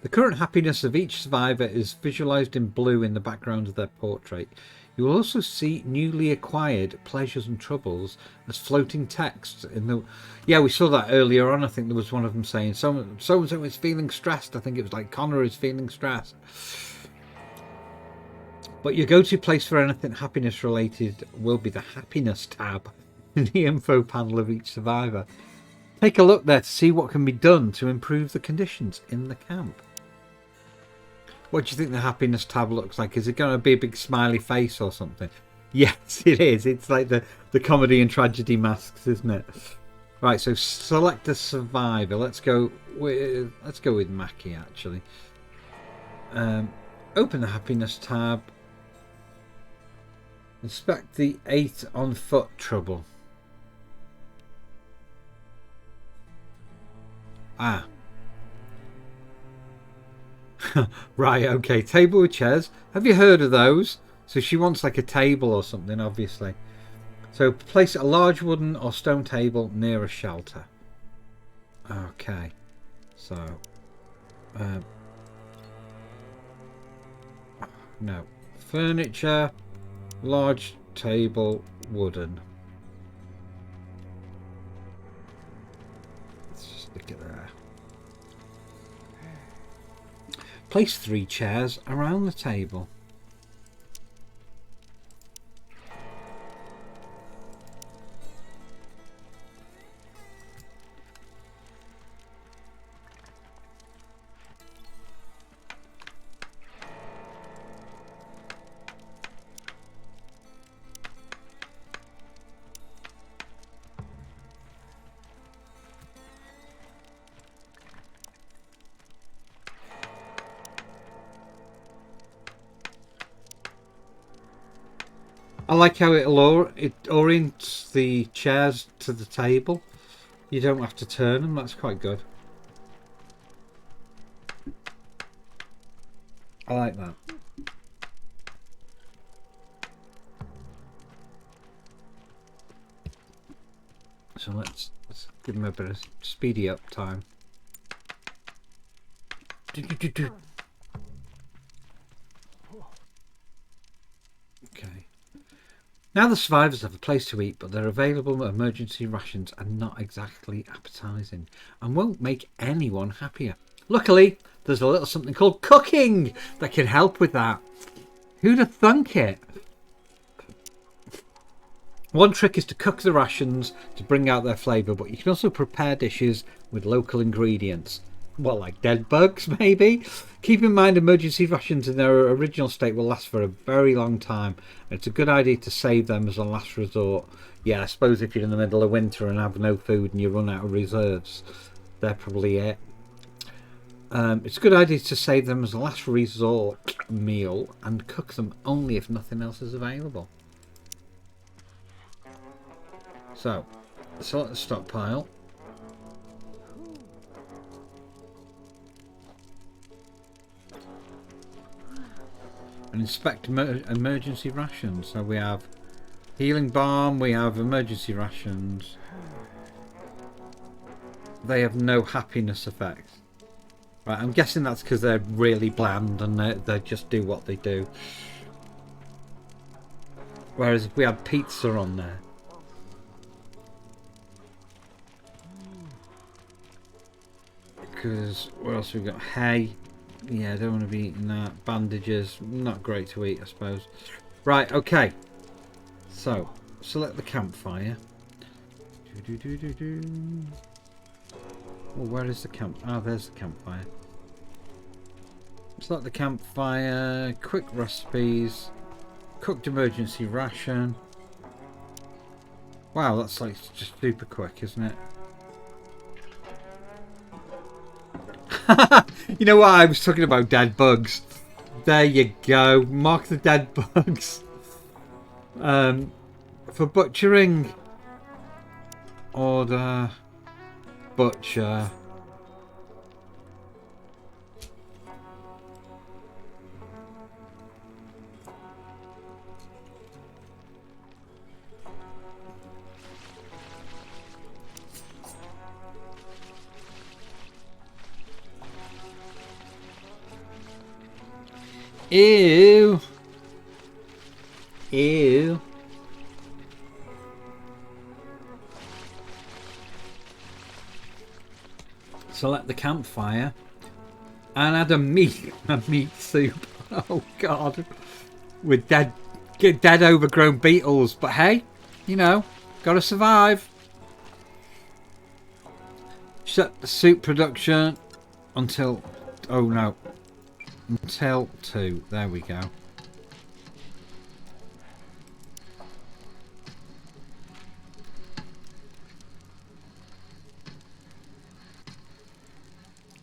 Speaker 1: The current happiness of each survivor is visualized in blue in the background of their portrait. You will also see newly acquired pleasures and troubles as floating text in the... Yeah, we saw that earlier on. I think there was one of them saying so-and-so is feeling stressed. I think it was like Connor is feeling stressed. But your go-to place for anything happiness related will be the happiness tab in the info panel of each survivor. Take a look there to see what can be done to improve the conditions in the camp. What do you think the happiness tab looks like? Is it going to be a big smiley face or something? Yes, it is. It's like the comedy and tragedy masks, isn't it? Right, so select a survivor. Let's go with Mackie actually. Open the happiness tab. Inspect the 8 on foot trouble. Ah. Right, okay. Table with chairs. Have you heard of those? So she wants like a table or something, obviously. So place a large wooden or stone table near a shelter. Okay. So. No. Furniture. Large table. Wooden. Let's just stick it there. Place 3 chairs around the table. I like how it orients the chairs to the table. You don't have to turn them. That's quite good. I like that. So let's give them a bit of speedy up time. Okay. Now the survivors have a place to eat, but their available emergency rations are not exactly appetising and won't make anyone happier. Luckily, there's a little something called cooking that can help with that. Who'd have thunk it? One trick is to cook the rations to bring out their flavour, but you can also prepare dishes with local ingredients. What, like dead bugs, maybe? Keep in mind emergency rations in their original state will last for a very long time. It's a good idea to save them as a last resort. Yeah, I suppose if you're in the middle of winter and have no food and you run out of reserves, they're probably it. It's a good idea to save them as a last resort meal and cook them only if nothing else is available. So, select the stockpile. And inspect emergency rations. So we have healing balm, we have emergency rations. They have no happiness effects. Right, I'm guessing that's because they're really bland and they just do what they do. Whereas if we had pizza on there. Because what else have we got? Hay. Yeah, I don't want to be eating that. Bandages. Not great to eat, I suppose. Right, okay. So, select the campfire. Well, where is the camp? Ah, there's the campfire. Select the campfire. Quick recipes. Cooked emergency ration. Wow, that's like just super quick, isn't it? You know what? I was talking about dead bugs. There you go. Mark the dead bugs. For butchering. Order. Butcher. Ew. Ew. Select the campfire and add a meat soup. Oh god. With dead overgrown beetles. But hey, you know, gotta survive. Shut the soup production until until 2. There we go.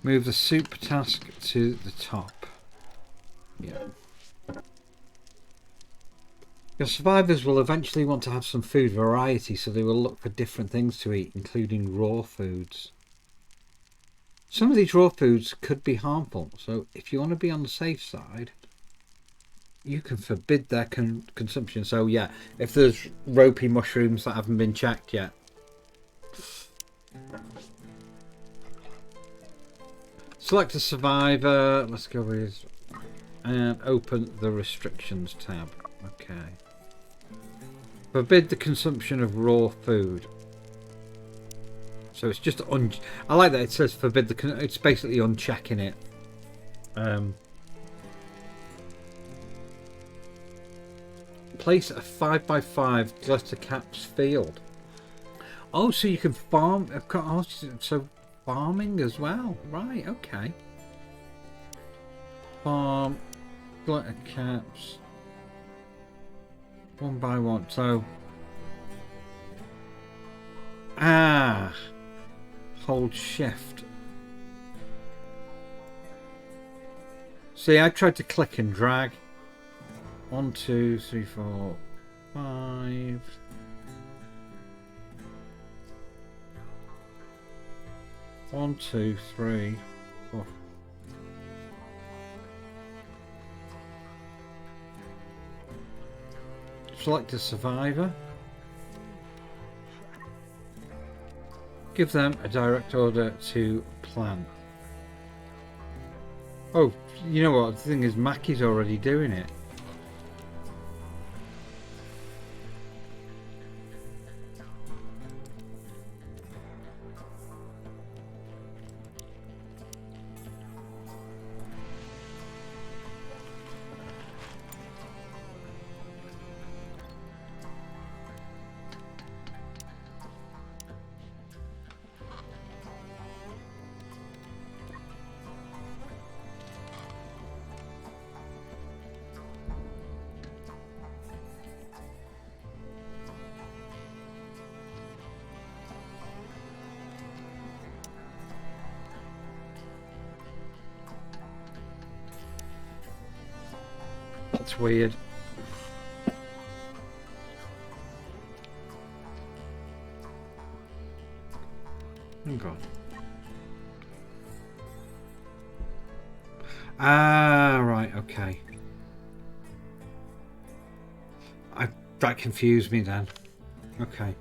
Speaker 1: Move the soup task to the top. Yeah. Your survivors will eventually want to have some food variety, so they will look for different things to eat, including raw foods. Some of these raw foods could be harmful, so if you want to be on the safe side, you can forbid their consumption. So yeah, if there's ropey mushrooms that haven't been checked yet. Select a survivor. Let's go with and open the restrictions tab. Okay. Forbid the consumption of raw food. So it's just I like that it says forbid the. It's basically unchecking it. Place a 5x5 glitter caps field. Oh, so you can farm. Oh, so farming as well. Right. Okay. Farm glitter caps. 1 by 1. So. Hold shift. See, I tried to click and drag. 1, 2, 3, 4, 5. One, 2, 3, 4. Select a survivor. Give them a direct order to plant. Oh, you know what? The thing is, Mackie's already doing it. That's weird. Ah, right, okay. That confused me then. Okay.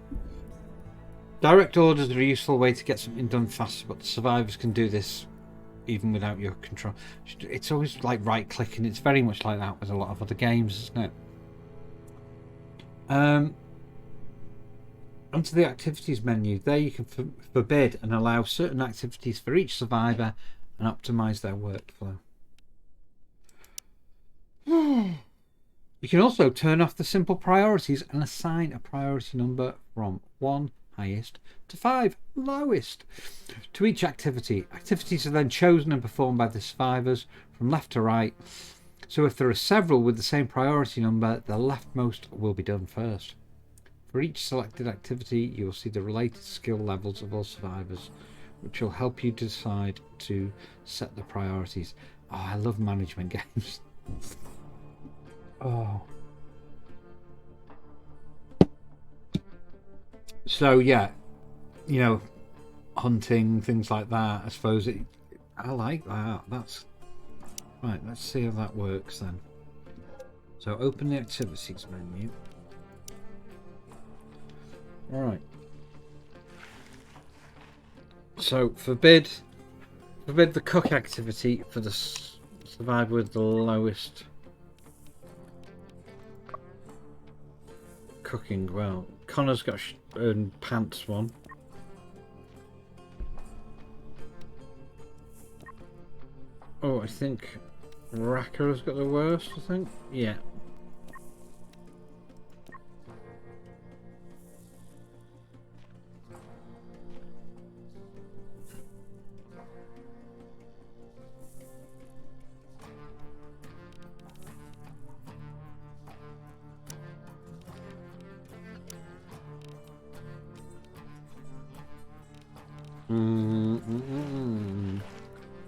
Speaker 1: Direct orders are a useful way to get something done faster, but the survivors can do this even without your control. It's always like right-clicking. It's very much like that with a lot of other games, isn't it? Onto the activities menu. There you can forbid and allow certain activities for each survivor and optimize their workflow. You can also turn off the simple priorities and assign a priority number from 1 highest to 5 lowest to each activity. Activities are then chosen and performed by the survivors from left to right. So if there are several with the same priority number, the leftmost will be done first. For each selected activity, you will see the related skill levels of all survivors, which will help you decide to set the priorities. Oh, I love management games. Oh. So yeah, you know, hunting, things like that. I suppose I like that. That's right. Let's see how that works then. So open the activities menu. All right. So forbid the cook activity for the survivor with the lowest cooking. Well, Connor's got pants one. Oh, I think Racker's got the worst, I think. Yeah.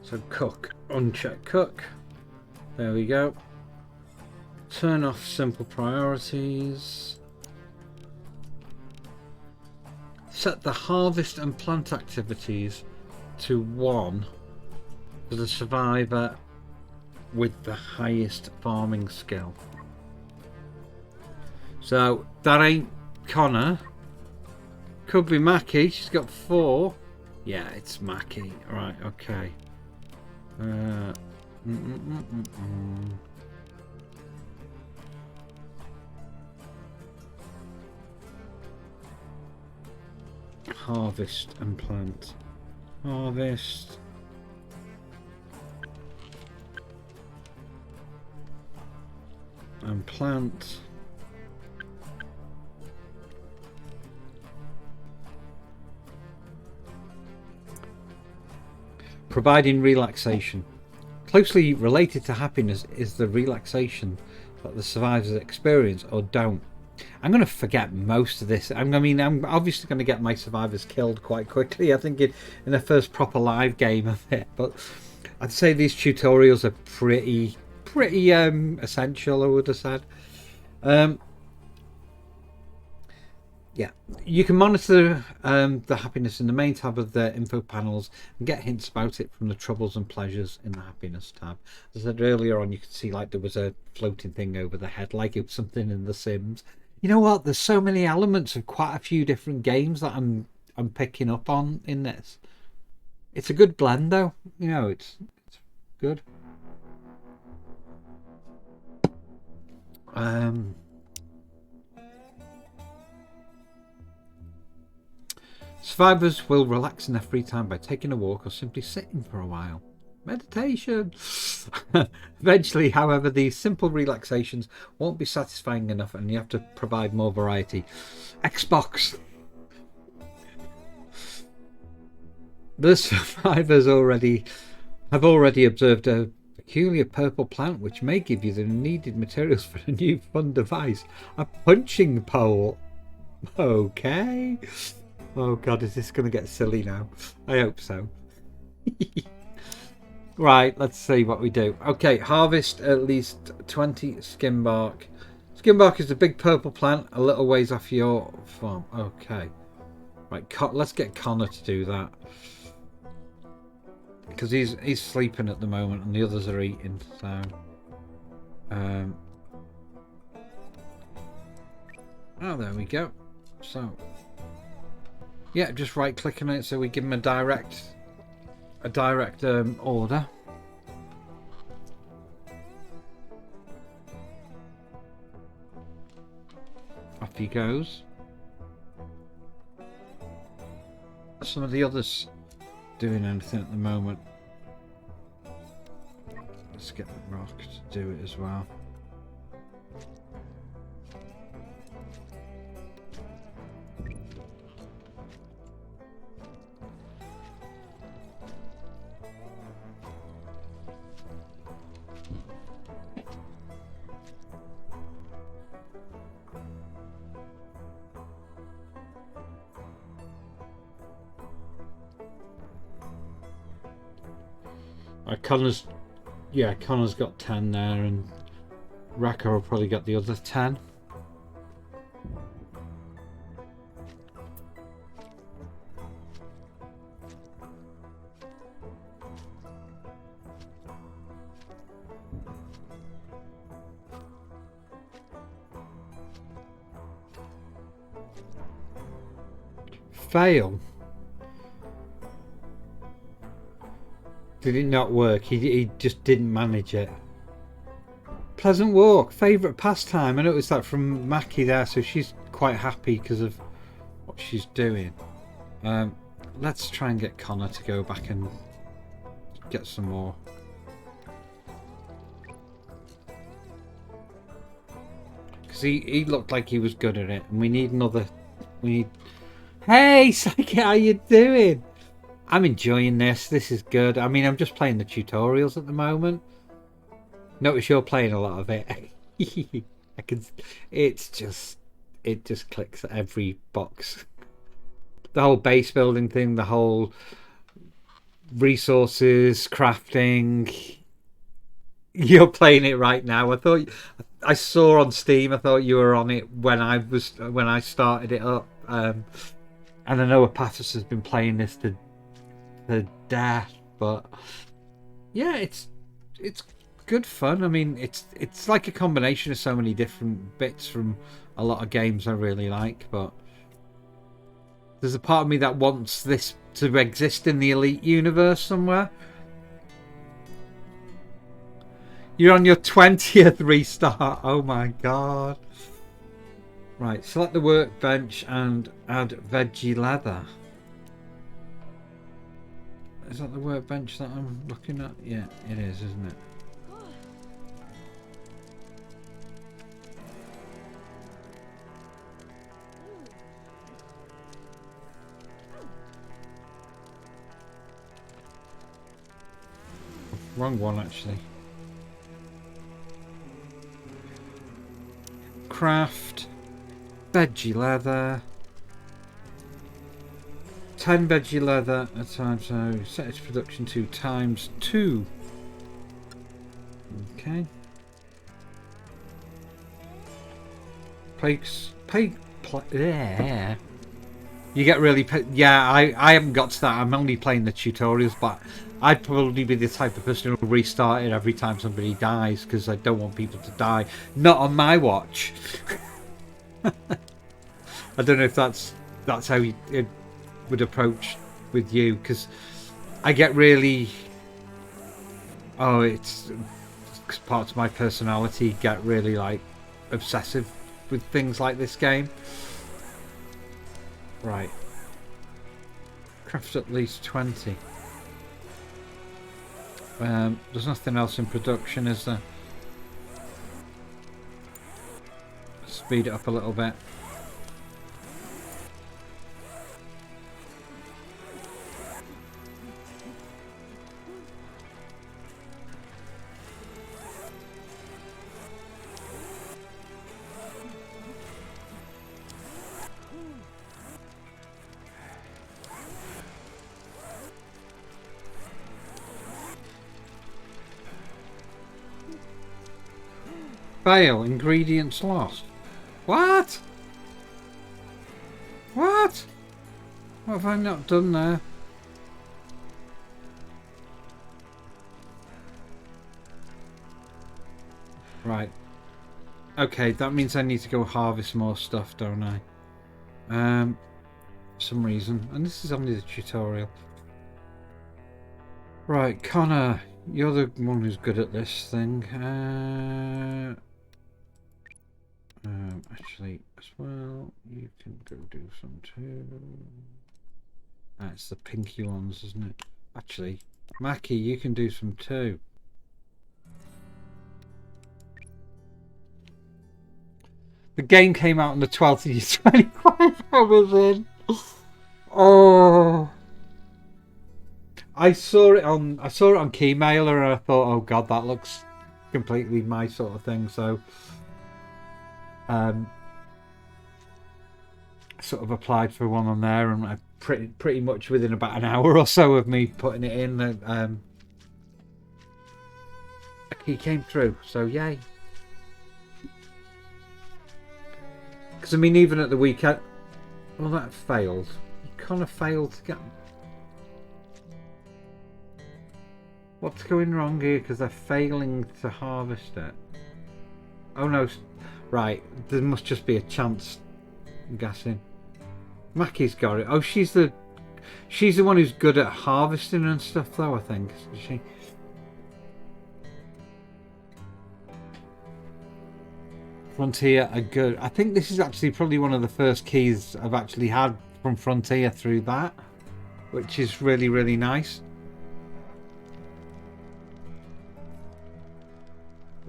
Speaker 1: So cook, uncheck cook. There we go. Turn off simple priorities. Set the harvest and plant activities to 1 for the survivor with the highest farming skill. So that ain't Connor. Could be Mackie. She's got 4. Yeah, it's Mackie. Right, okay. Harvest and plant. Harvest. And plant. Providing relaxation. Closely related to happiness is the relaxation that the survivors experience or don't. I'm going to forget most of this. I'm obviously going to get my survivors killed quite quickly, I think, in the first proper live game of it. But I'd say these tutorials are pretty essential, I would have said. Yeah, you can monitor the happiness in the main tab of the info panels and get hints about it from the troubles and pleasures in the happiness tab. As I said earlier on, you could see like there was a floating thing over the head, like it was something in The Sims. You know what? There's so many elements of quite a few different games that I'm picking up on in this. It's a good blend, though. You know, it's good. Survivors will relax in their free time by taking a walk or simply sitting for a while. Meditation! Eventually, however, these simple relaxations won't be satisfying enough and you have to provide more variety. Xbox! The survivors have already observed a peculiar purple plant which may give you the needed materials for a new fun device. A punching pole! Okay. Oh god, is this going to get silly now? I hope so. Right, let's see what we do. Okay, harvest at least 20 skin bark. Skin bark is a big purple plant a little ways off your farm. Okay. Right, let's get Connor to do that. because he's sleeping at the moment and the others are eating. So, oh, there we go. So, yeah, just right clicking it so we give him a direct order. Off he goes. Some of the others doing anything at the moment. Let's get the rock to do it as well. Connor's got 10 there, and Raka will probably get the other 10. Fail. Did it not work? He just didn't manage it. Pleasant walk. Favourite pastime. I noticed that from Mackie there, so she's quite happy because of what she's doing. Let's try and get Connor to go back and get some more. Because he looked like he was good at it, and we need another. Hey, Psyche, how you doing? I'm enjoying this. This is good. I mean, I'm just playing the tutorials at the moment. Notice you're playing a lot of it. I can. It just clicks at every box. The whole base building thing, the whole resources, crafting. You're playing it right now. I saw on Steam. I thought you were on it when I started it up. And I know Apathis has been playing this to death, but yeah, it's good fun. I mean, it's like a combination of so many different bits from a lot of games I really like, but there's a part of me that wants this to exist in the Elite universe somewhere. You're on your 20th restart. Oh my god. Right, select the workbench and add veggie leather. Is that the workbench that I'm looking at? Yeah, it is, isn't it? Wrong one, actually. Craft. Veggie leather. 10 veggie leather at a time, so set its production to ×2. Okay. Yeah. You get really... Yeah, I haven't got to that. I'm only playing the tutorials, but I'd probably be the type of person who'll restart it every time somebody dies, because I don't want people to die. Not on my watch. I don't know if that's how it would approach with you, because I get really... it's parts of my personality get really, like, obsessive with things like this game. Right. Craft at least 20. There's nothing else in production, is there? Speed it up a little bit. Fail. Ingredients lost. What? What? What have I not done there? Right. Okay, that means I need to go harvest more stuff, don't I? For some reason. And this is only the tutorial. Right, Connor, you're the one who's good at this thing. Actually, as well, you can go do some too. That's the pinky ones, isn't it? Actually, Mackie, you can do some too. The game came out on the 12th of 25 hours in. Oh, I saw it on Keymailer and I thought, oh god, that looks completely my sort of thing. So, sort of applied for one on there, and I pretty much within about an hour or so of me putting it in, a key came through. So yay! Because I mean, even at the weekend, well, that failed. You kind of failed to get. What's going wrong here? Because they're failing to harvest it. Oh no! Right, there must just be a chance. I'm guessing. Mackie's got it. Oh, she's the one who's good at harvesting and stuff, though. I think, is she? Frontier are good. I think this is actually probably one of the first keys I've actually had from Frontier through that, which is really, really nice.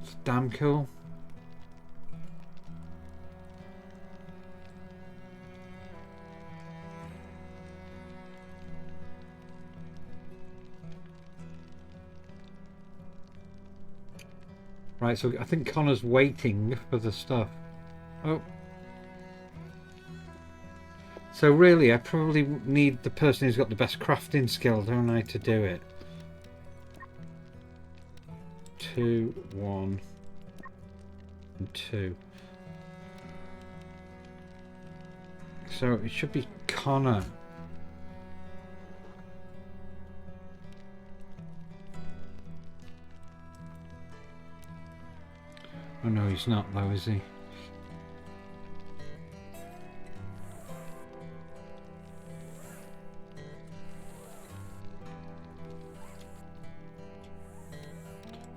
Speaker 1: It's damn cool. Right, so I think Connor's waiting for the stuff. Oh. So really, I probably need the person who's got the best crafting skill, don't I, to do it. 2, 1, and 2. So it should be Connor. Oh no, he's not though, is he?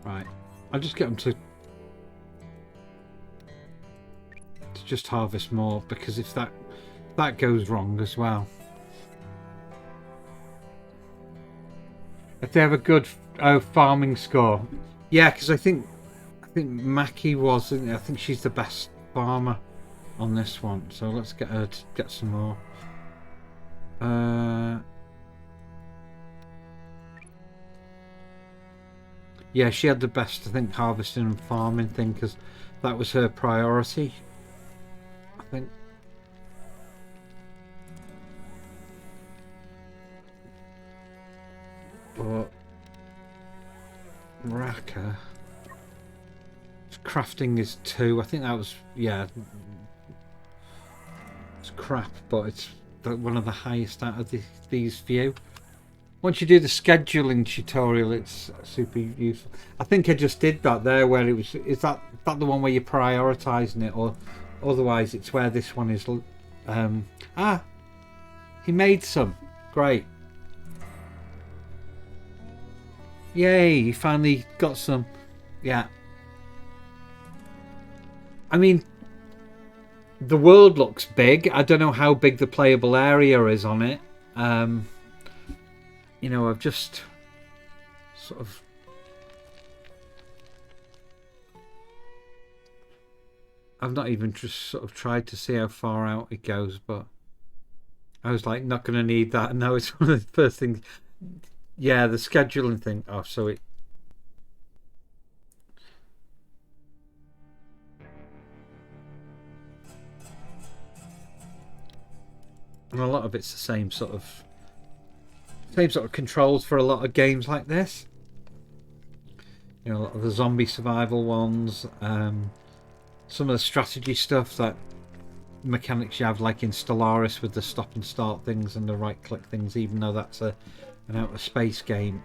Speaker 1: Right, I'll just get him to just harvest more, because if that goes wrong as well. If they have a good farming score, yeah, because I think Mackie was, isn't it? I think she's the best farmer on this one. So let's get her to get some more. Yeah, she had the best, I think, harvesting and farming thing, because that was her priority, I think. But Raka, crafting is 2. I think that was, yeah, it's crap, but it's one of the highest out of these few. Once you do the scheduling tutorial, it's super useful. I think I just did that there, where it was. Is that the one where you're prioritizing it, or otherwise it's where this one is? He made some. Great. Yay! He finally got some. Yeah. I mean, the world looks big. I don't know how big the playable area is on it. You know, I've just sort of... I've not even just sort of tried to see how far out it goes, but I was like, not going to need that. No, it's one of the first things. Yeah, the scheduling thing. Oh, so it... And a lot of it's the same sort of controls for a lot of games like this. You know, a lot of the zombie survival ones, some of the strategy stuff, that mechanics you have like in Stellaris with the stop and start things and the right click things, even though that's an outer space game.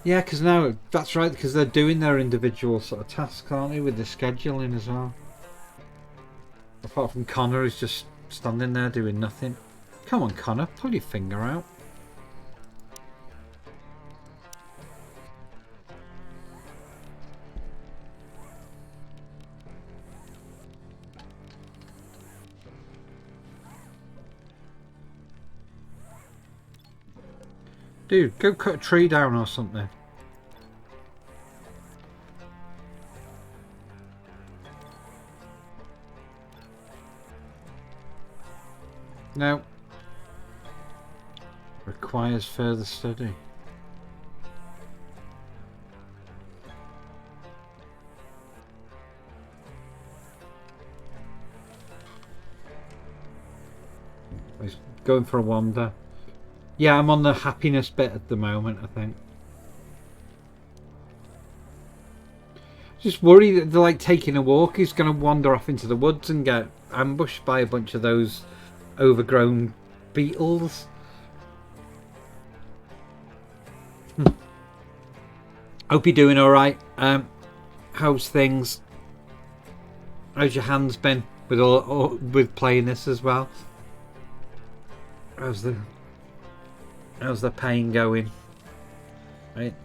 Speaker 1: Yeah, because now that's right, because they're doing their individual sort of tasks, aren't they, with the scheduling as well. Apart from Connor, who's just standing there doing nothing. Come on, Connor, pull your finger out. Dude, go cut a tree down or something. No. Requires further study. He's going for a wander. Yeah, I'm on the happiness bit at the moment, I think. Just worried that they're like taking a walk. He's going to wander off into the woods and get ambushed by a bunch of those overgrown beetles. Hope you're doing alright. How's things? How's your hands been with playing this as well? How's the pain going? Right.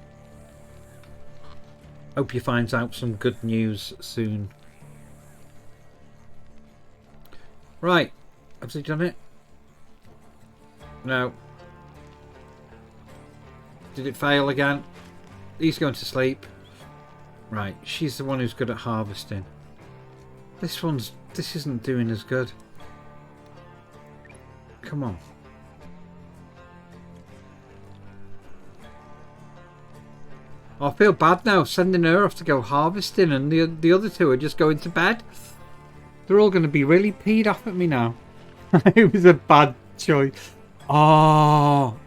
Speaker 1: Hope you find out some good news soon. Right. Have they done it? No. Did it fail again? He's going to sleep. Right. She's the one who's good at harvesting. This isn't doing as good. Come on. I feel bad now sending her off to go harvesting and the other two are just going to bed. They're all going to be really peed off at me now. It was a bad choice. Oh,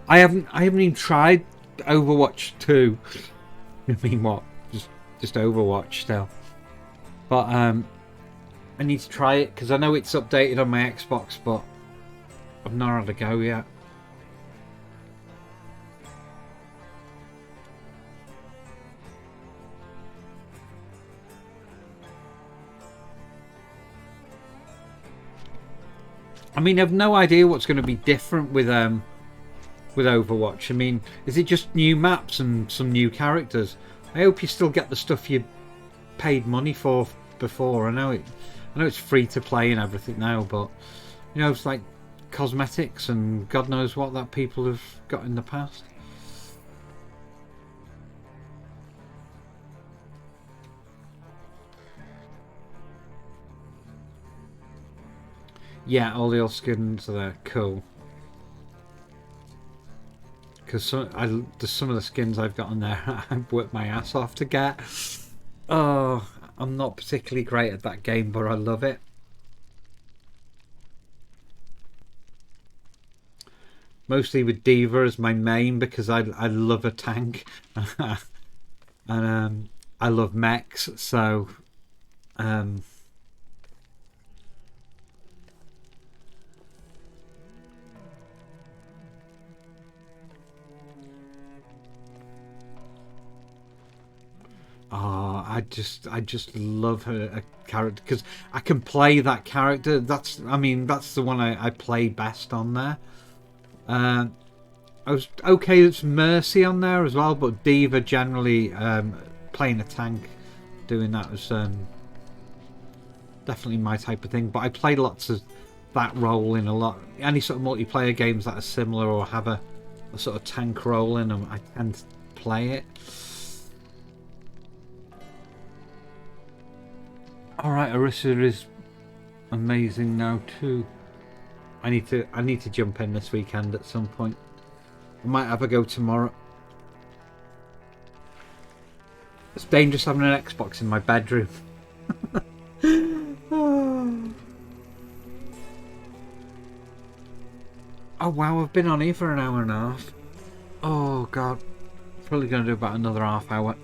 Speaker 1: I haven't even tried Overwatch 2. I mean, what? Just Overwatch still. But I need to try it because I know it's updated on my Xbox, but I've not had a go yet. I mean, I've no idea what's going to be different with Overwatch. I mean, is it just new maps and some new characters? I hope you still get the stuff you paid money for before. I know it's free to play and everything now, but you know, it's like cosmetics and God knows what that people have got in the past. Yeah, all the old skins are there. Cool. Because there's some of the skins I've got on there I've worked my ass off to get. Oh, I'm not particularly great at that game, but I love it. Mostly with D.Va as my main because I love a tank. And I love mechs, so... Oh, I just love her character because I can play that character. That's the one I play best on there. I was okay. It's Mercy on there as well, but D.Va generally playing a tank, doing that was definitely my type of thing. But I play lots of that role in a lot. Any sort of multiplayer games that are similar or have a sort of tank role in them, I tend to play it. Alright, Arissa is amazing now too. I need to jump in this weekend at some point. I might have a go tomorrow. It's dangerous having an Xbox in my bedroom. Oh wow, I've been on here for an hour and a half. Oh god. Probably going to do about another half hour.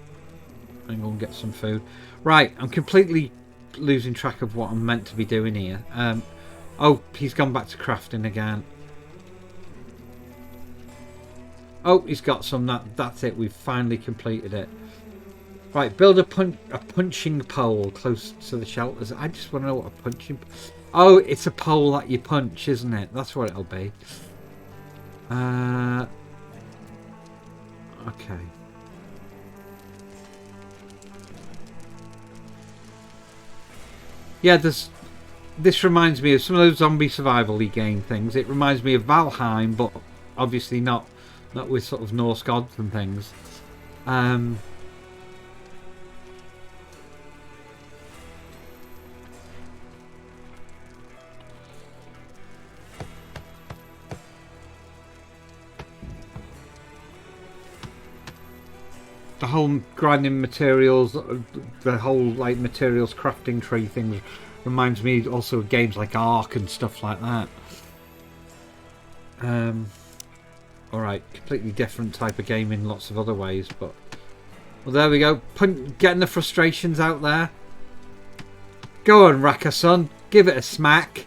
Speaker 1: And go and get some food. Right, I'm completely losing track of what I'm meant to be doing here. Oh, he's gone back to crafting again. Oh, he's got some. That's it. We've finally completed it. Right, build a punching pole close to the shelters. I just want to know what a punching... Oh, it's a pole that you punch, isn't it? That's what it'll be. Okay. Yeah, this reminds me of some of those zombie survival-y game things. It reminds me of Valheim, but obviously not with sort of Norse gods and things. The whole grinding materials, the whole like materials crafting tree thing reminds me also of games like Ark and stuff like that. Alright, completely different type of game in lots of other ways, but... Well, there we go. Getting the frustrations out there. Go on, Raka son. Give it a smack.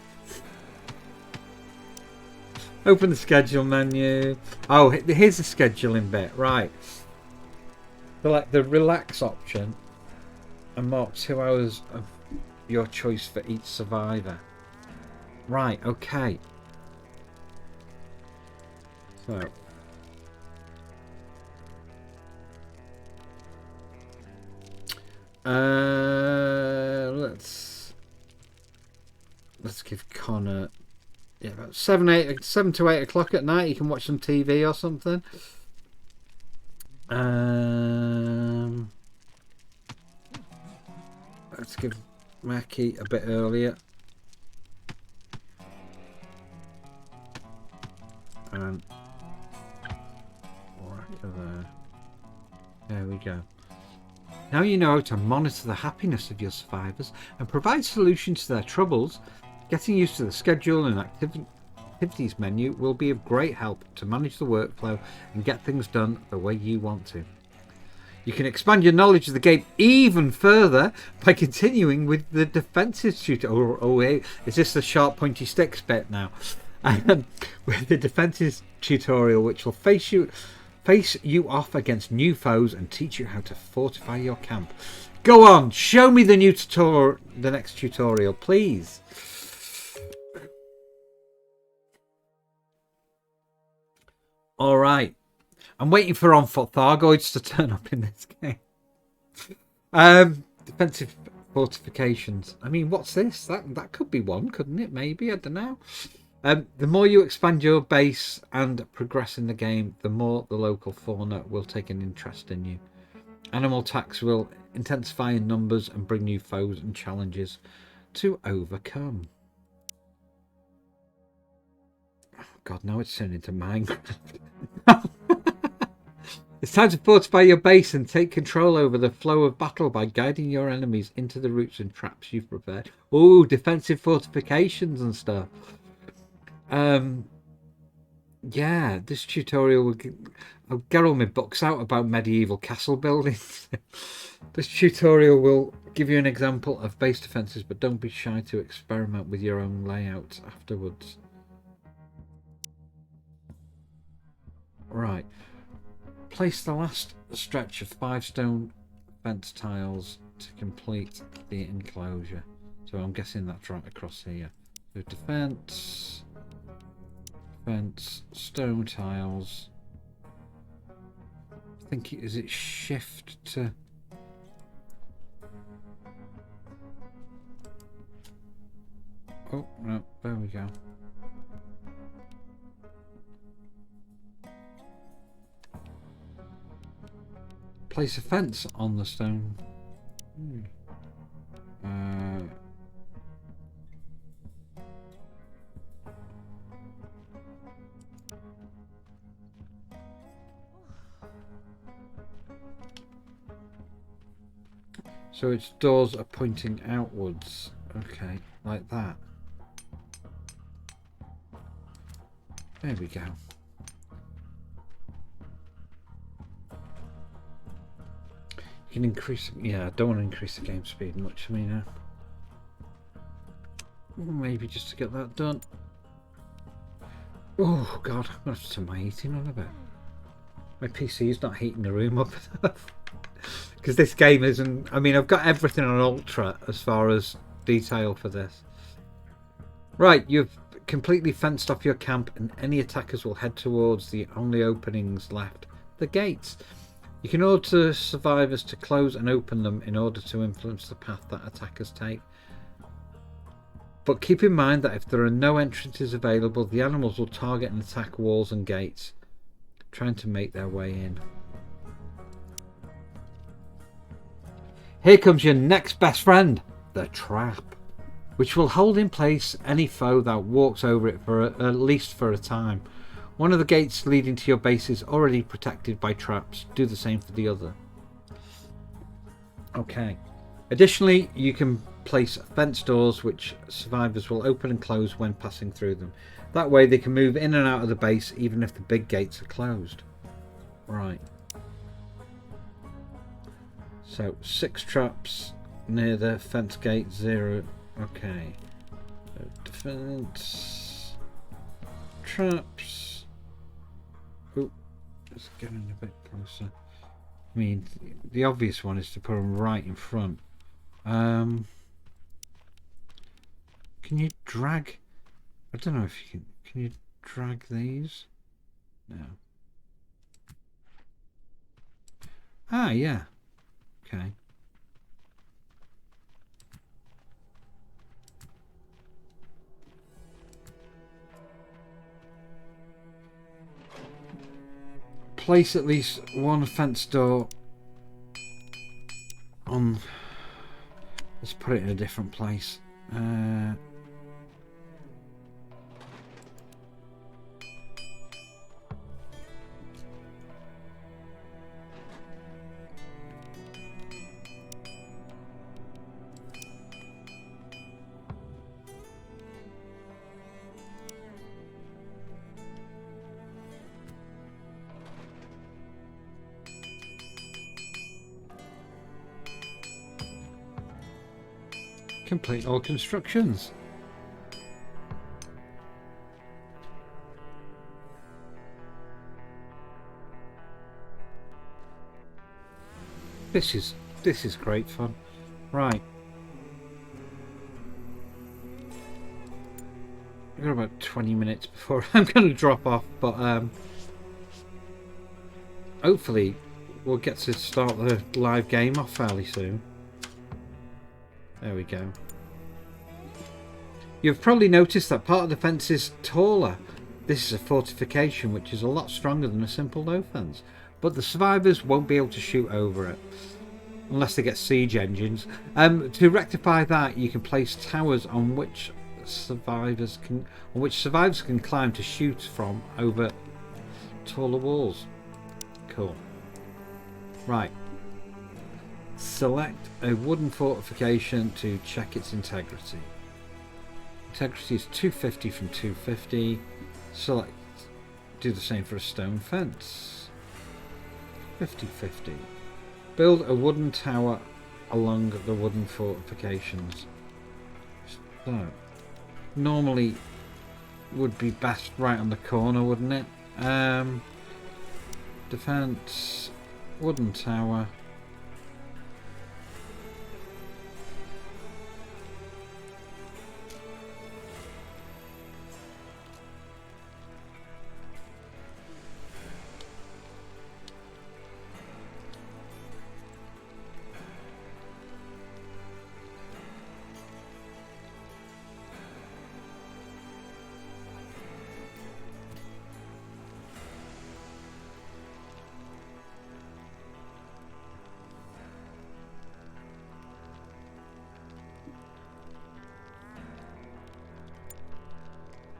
Speaker 1: Open the schedule menu. Oh, here's the scheduling bit. Right. Select the relax option and mark 2 hours of your choice for each survivor. Right, okay. So... let's give Connor about 7 to 8 o'clock at night. You can watch some TV or something. Let's give Mackie a bit earlier. And there we go. Now you know how to monitor the happiness of your survivors and provide solutions to their troubles. Getting used to the schedule and activities menu will be of great help to manage the workflow and get things done the way you want to. You can expand your knowledge of the game even further by continuing with the defensive tutorial. Oh wait, is this the sharp pointy sticks bit now? With the defensive tutorial, which will face you off against new foes and teach you how to fortify your camp. Go on, show me the new tutorial, the next tutorial, please. All right, I'm waiting for on-foot Thargoids to turn up in this game. Defensive fortifications. I mean, what's this? That could be one, couldn't it? Maybe, I don't know. The more you expand your base and progress in the game, the more the local fauna will take an interest in you. Animal attacks will intensify in numbers and bring new foes and challenges to overcome. Oh God, now it's turned into Minecraft. It's time to fortify your base and take control over the flow of battle by guiding your enemies into the routes and traps you've prepared. Oh, defensive fortifications and stuff. Yeah, this tutorial will I'll get all my books out about medieval castle building. This tutorial will give you an example of base defenses, but don't be shy to experiment with your own layouts afterwards. Right. Place the last stretch of 5 stone fence tiles to complete the enclosure. So I'm guessing that's right across here. So defense, stone tiles. I think is it shift to... Oh, no, there we go. Place a fence on the stone. So its doors are pointing outwards. Okay, like that. There we go. You can increase... Yeah, I don't want to increase the game speed much for me now. Maybe just to get that done. Oh, God. I'm going to have to turn my heating on a bit. My PC's not heating the room up enough. Because this game isn't... I mean, I've got everything on Ultra as far as detail for this. Right, you've completely fenced off your camp and any attackers will head towards the only openings left, the gates. You can order survivors to close and open them in order to influence the path that attackers take. But keep in mind that if there are no entrances available, the animals will target and attack walls and gates, trying to make their way in. Here comes your next best friend, the trap, which will hold in place any foe that walks over it for at least for a time. One of the gates leading to your base is already protected by traps. Do the same for the other. Okay. Additionally, you can place fence doors which survivors will open and close when passing through them. That way they can move in and out of the base even if the big gates are closed. Right. So 6 traps near the fence gate, 0. Okay. So defense. Traps. Oh, it's getting a bit closer. I mean, the obvious one is to put them right in front. Can you drag? I don't know if you can. Can you drag these? No. Ah, yeah. Okay. Place at least one fence door on. Let's put it in a different place. Complete all constructions. This is great fun. Right. We've got about 20 minutes before I'm going to drop off, but hopefully we'll get to start the live game off fairly soon. There we go. You've probably noticed that part of the fence is taller. This is a fortification which is a lot stronger than a simple low fence, but the survivors won't be able to shoot over it unless they get siege engines. To rectify that, you can place towers on which survivors can climb to shoot from over taller walls. Cool. Right. Select a wooden fortification to check its integrity. Integrity is 250 from 250. Select. Do the same for a stone fence. 50-50. Build a wooden tower along the wooden fortifications. So, normally would be best right on the corner, wouldn't it? Defense, wooden tower.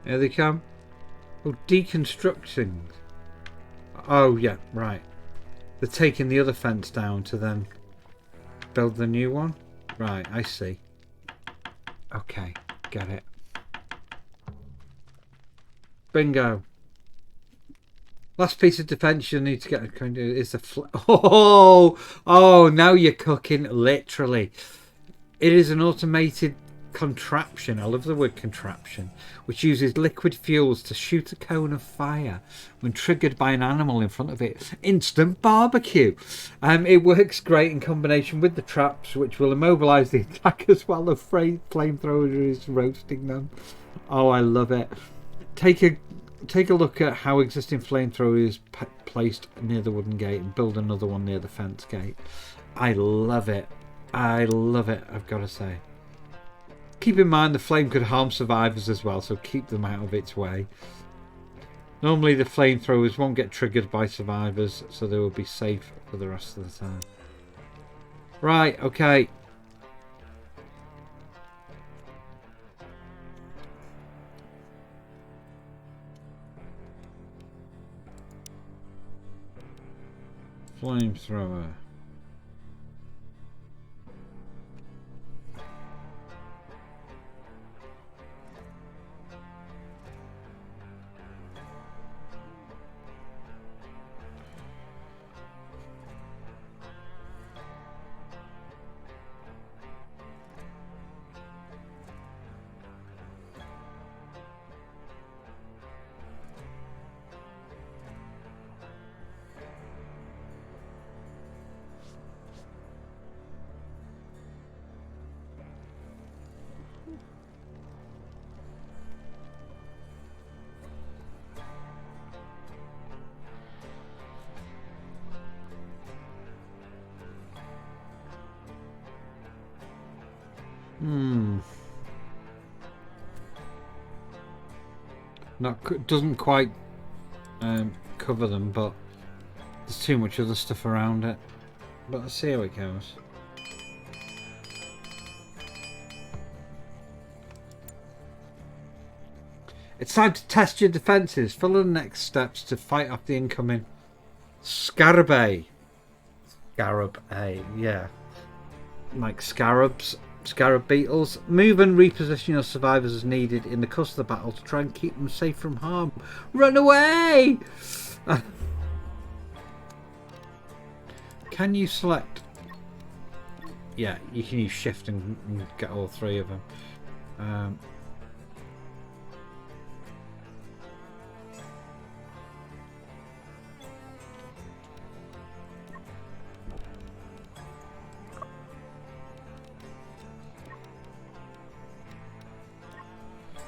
Speaker 1: Here they come. Oh, deconstructing. Oh, yeah, right. They're taking the other fence down to then build the new one. Right, I see. Okay, get it. Bingo. Last piece of defense you need to get is the oh, now you're cooking, literally. It is an automated contraption, I love the word contraption, which uses liquid fuels to shoot a cone of fire when triggered by an animal in front of it. Instant barbecue. It works great in combination with the traps, which will immobilize the attackers while the flamethrower is roasting them. Oh, I love it. Take a look at how existing flamethrower is placed near the wooden gate and build another one near the fence gate. I love it. I love it, I've got to say. Keep in mind the flame could harm survivors as well, so keep them out of its way. Normally the flamethrowers won't get triggered by survivors, so they will be safe for the rest of the time. Right, okay. Flamethrower. Doesn't quite cover them, but there's too much other stuff around it. But let's see how it goes. It's time to test your defences. Follow the next steps to fight off the incoming Scarab. Scarab, yeah. Like scarabs. Scarab beetles. Move and reposition your survivors as needed in the course of the battle to try and keep them safe from harm. Run away! Can you select? Yeah, you can use shift and get all three of them.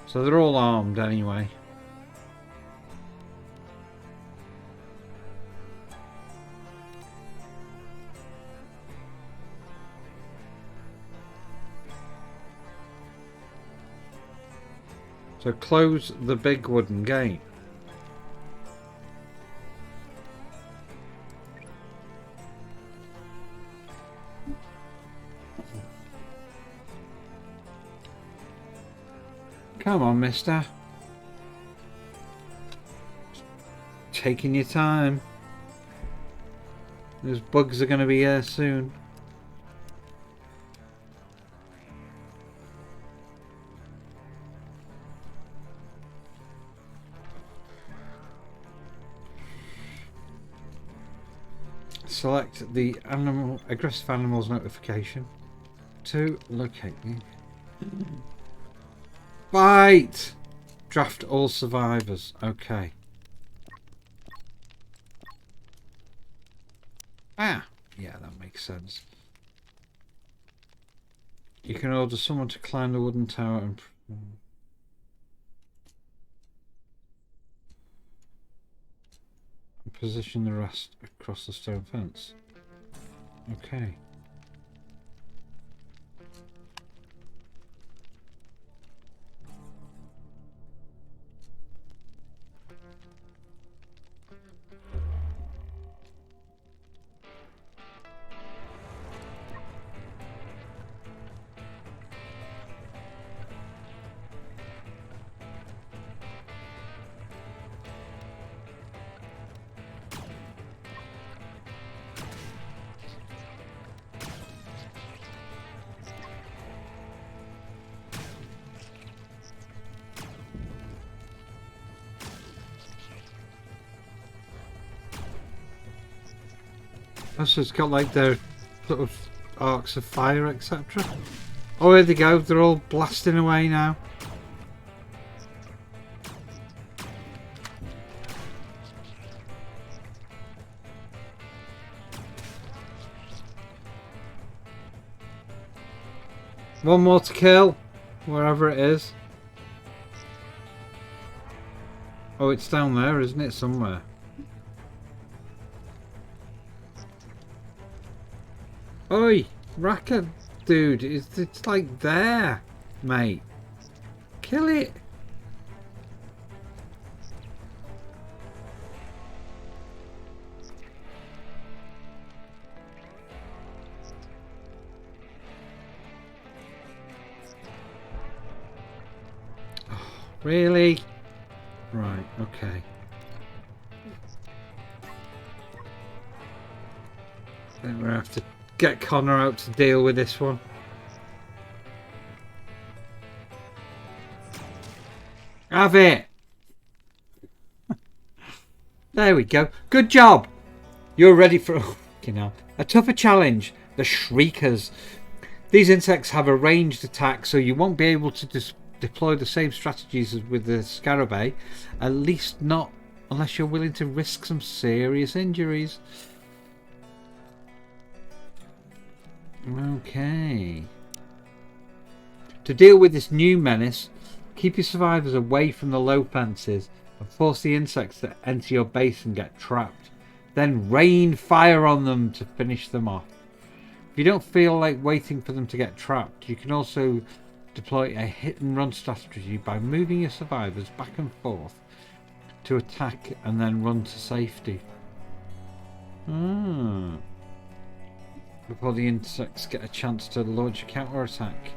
Speaker 1: So they're all armed anyway. So close the big wooden gate. Come on, mister. Taking your time. Those bugs are going to be here soon. Select the aggressive animals notification to locate you. Fight! Draft all survivors. Okay. Ah! Yeah, that makes sense. You can order someone to climb the wooden tower and position the rest across the stone fence. Okay. So it's got like their sort of arcs of fire, etc. Oh, here they go. They're all blasting away now. One more to kill, wherever it is. Oh, it's down there, isn't it? Somewhere. Oi, Raka, dude, it's like there, mate. Kill it. Really? Right, okay. Then we're gonna have to get Connor out to deal with this one. Have it! There we go. Good job! You're ready for a tougher challenge. The Shriekers. These insects have a ranged attack, so you won't be able to deploy the same strategies as with the Scarabée. At least not unless you're willing to risk some serious injuries. Okay. To deal with this new menace, keep your survivors away from the low fences and force the insects to enter your base and get trapped. Then rain fire on them to finish them off. If you don't feel like waiting for them to get trapped, you can also deploy a hit and run strategy by moving your survivors back and forth to attack and then run to safety. Before the insects get a chance to launch a counter attack.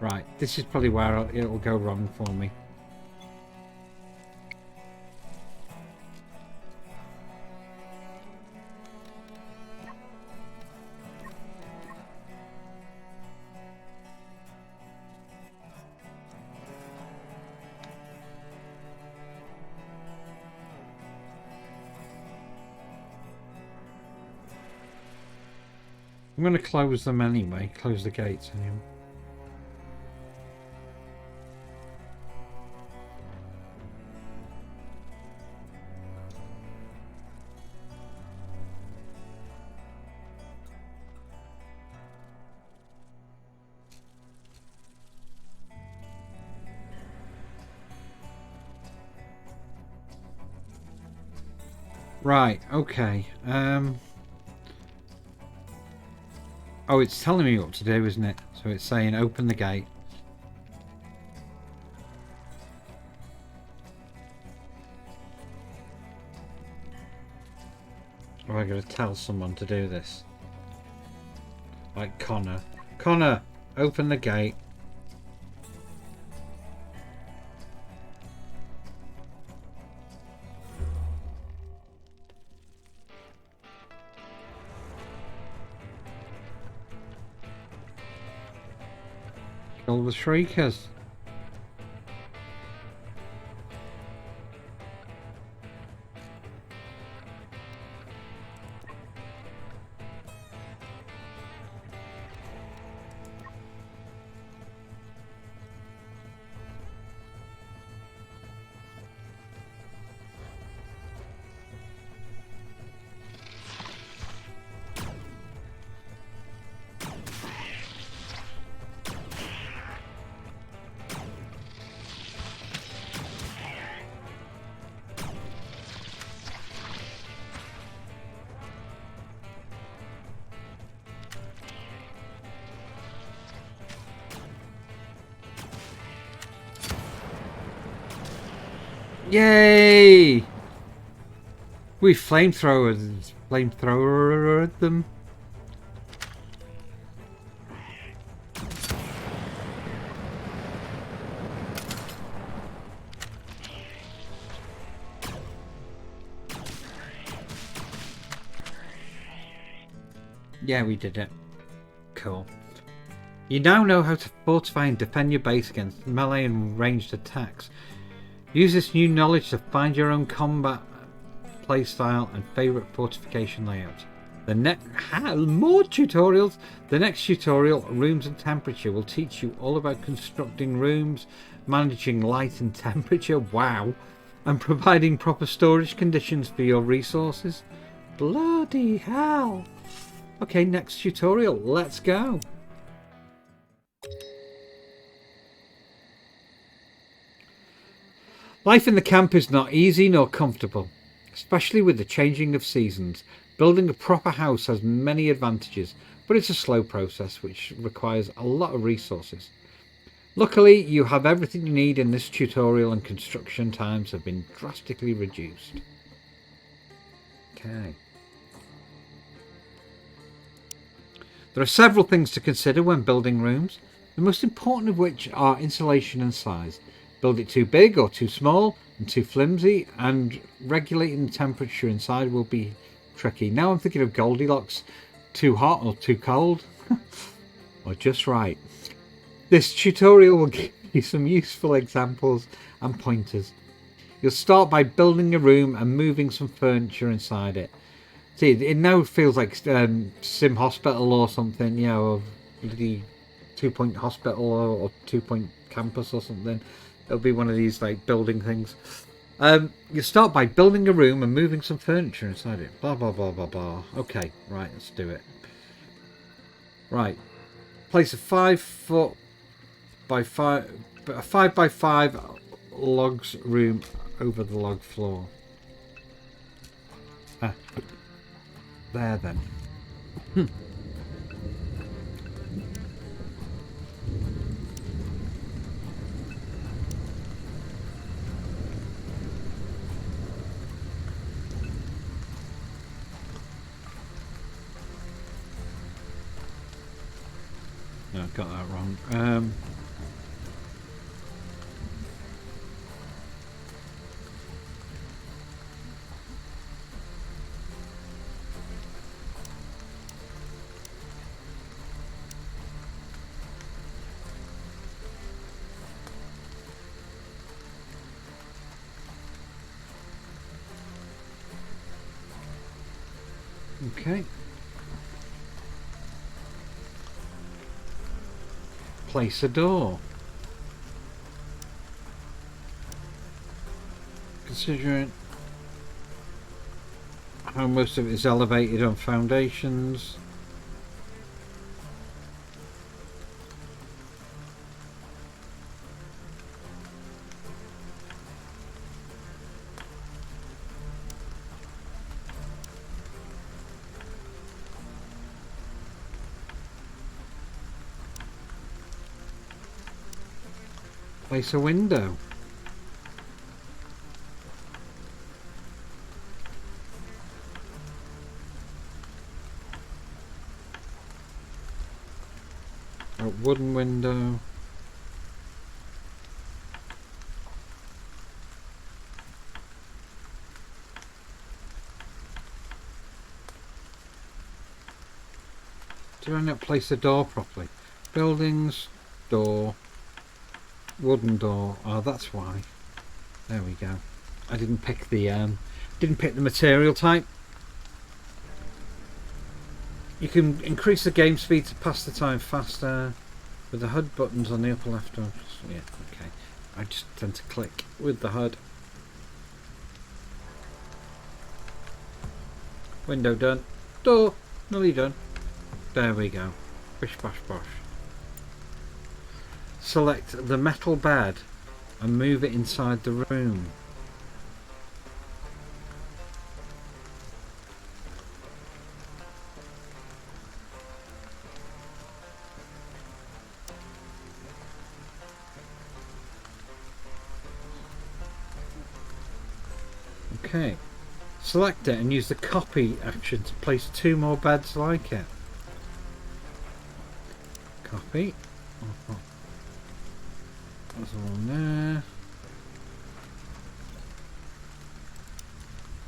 Speaker 1: Right, this is probably where it will go wrong for me. I'm going to close them anyway, close the gates anyway. Right, okay. Oh, it's telling me what to do, isn't it? So it's saying open the gate. Or am I going to tell someone to do this? Like Connor. Connor, open the gate. Kill the Shriekers. Yay! We flamethrower them. Yeah, we did it. Cool. You now know how to fortify and defend your base against melee and ranged attacks. Use this new knowledge to find your own combat playstyle and favourite fortification layout. More tutorials. The next tutorial, rooms and temperature, will teach you all about constructing rooms, managing light and temperature. Wow. And providing proper storage conditions for your resources. Bloody hell. Okay, next tutorial. Let's go. Life in the camp is not easy nor comfortable, especially with the changing of seasons. Building a proper house has many advantages, but it's a slow process which requires a lot of resources. Luckily, you have everything you need in this tutorial and construction times have been drastically reduced. Okay. There are several things to consider when building rooms, the most important of which are insulation and size. Build it too big or too small and too flimsy, and regulating the temperature inside will be tricky. Now I'm thinking of Goldilocks, too hot or too cold, or just right. This tutorial will give you some useful examples and pointers. You'll start by building a room and moving some furniture inside it. See, it now feels like Sim Hospital or something, you know, of the 2-point hospital or 2-point campus or something. It'll be one of these like building things. You start by building a room and moving some furniture inside it. Blah blah blah blah blah. Okay, right, let's do it. Right, place a 5 by 5 logs room over the log floor. There then. No, I got that wrong. Okay. Place a door. Considering how most of it is elevated on foundations. Place a window. A wooden window. Do I not place the door properly? Buildings, door. Wooden door. Oh, that's why. There we go. I didn't pick the material type. You can increase the game speed to pass the time faster with the HUD buttons on the upper left. Yeah, okay. I just tend to click with the HUD. Window done. Door nearly done. There we go. Bish bash bosh. Select the metal bed and move it inside the room. Okay. Select it and use the copy action to place 2 more beds like it. Copy. There's one there.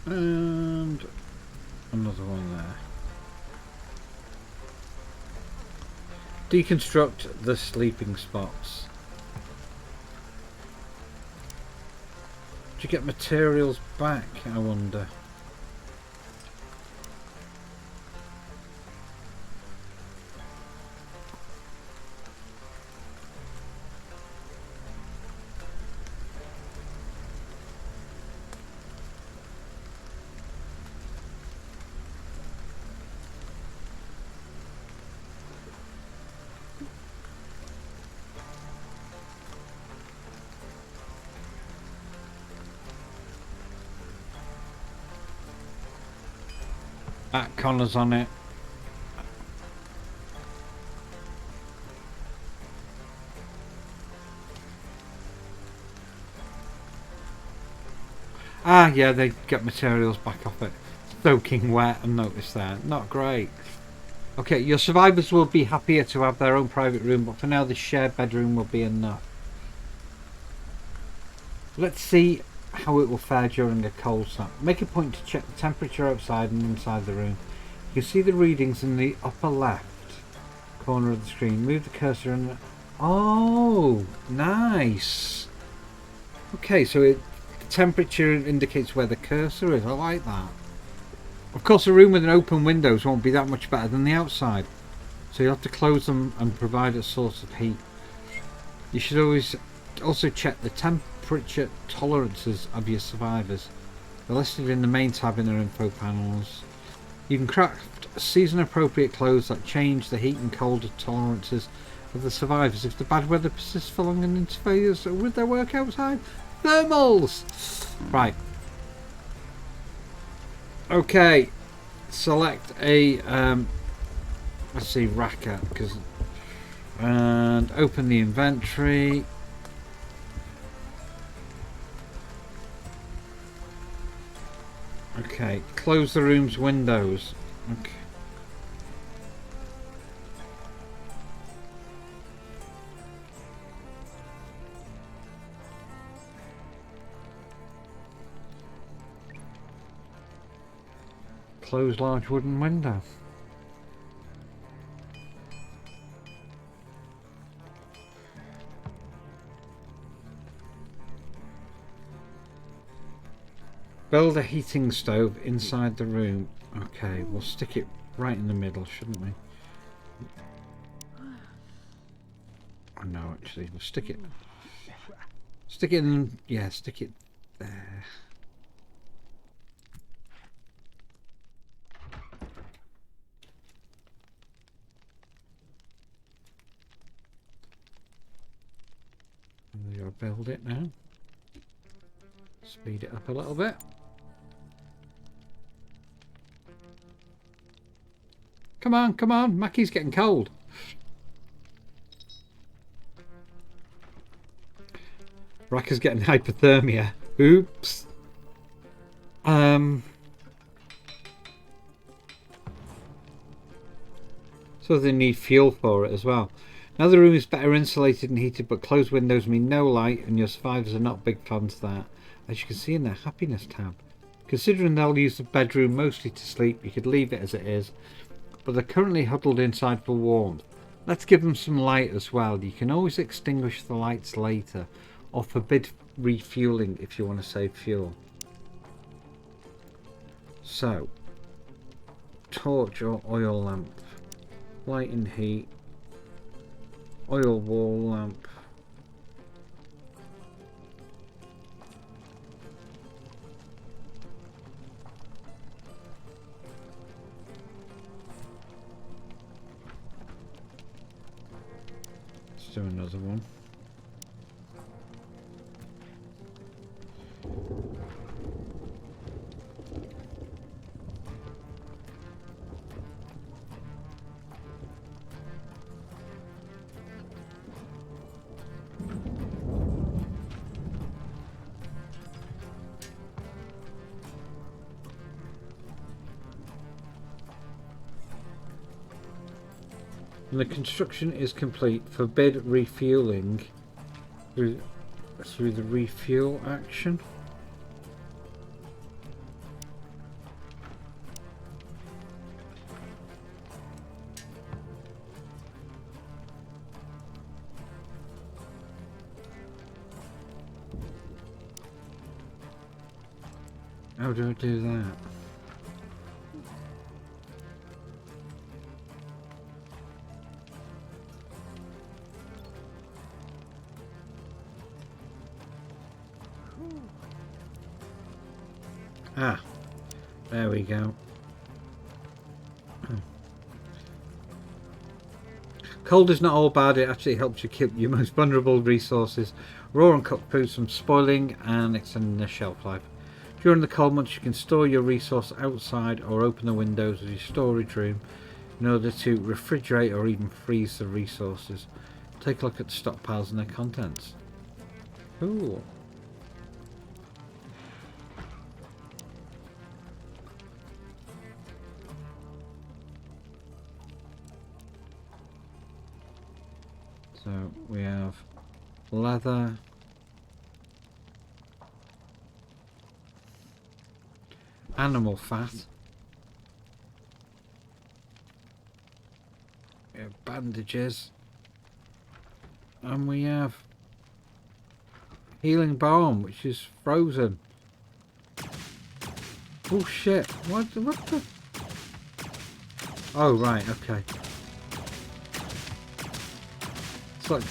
Speaker 1: And another one there. Deconstruct the sleeping spots. Do you get materials back, I wonder? Connor's on it. Ah, yeah, they get materials back off it. Soaking wet, I noticed that. Not great. Okay, your survivors will be happier to have their own private room, but for now the shared bedroom will be enough. Let's see how it will fare during a cold snap. Make a point to check the temperature outside and inside the room. You can see the readings in the upper left corner of the screen. Move the cursor and... Oh, nice. Okay, so the temperature indicates where the cursor is. I like that. Of course, a room with an open windows won't be that much better than the outside. So you'll have to close them and provide a source of heat. You should always also check the temperature tolerances of your survivors. They're listed in the main tab in their info panels. You can craft season appropriate clothes that change the heat and cold tolerances of the survivors if the bad weather persists for long and interferes with their work outside. Thermals! Right. Okay. Select a let's see, racket, and open the inventory. Okay, close the room's windows. Okay. Close large wooden window. Build a heating stove inside the room. Okay, we'll stick it right in the middle, shouldn't we? Oh no, actually, we'll stick it. Stick it in. Yeah, stick it there. I'm going to build it now. Speed it up a little bit. Come on, come on. Mackie's getting cold. Racker's getting hypothermia. Oops. So they need fuel for it as well. Now the room is better insulated and heated, but closed windows mean no light, and your survivors are not big fans of that, as you can see in their happiness tab. Considering they'll use the bedroom mostly to sleep, you could leave it as it is, but they're currently huddled inside for warmth. Let's give them some light as well. You can always extinguish the lights later, or forbid refueling if you want to save fuel. So, torch or oil lamp, light and heat, oil wall lamp. Let's do another one. When the construction is complete, forbid refueling through the refuel action. How do I do that? Ah, there we go. Cold is not all bad, it actually helps you keep your most vulnerable resources, raw and cooked foods, from spoiling and extending their shelf life. During the cold months, you can store your resource outside or open the windows of your storage room in order to refrigerate or even freeze the resources. Take a look at the stockpiles and their contents. Cool. So we have leather, animal fat, we have bandages, and we have healing balm, which is frozen. Oh shit! What the? Oh right, okay. It's like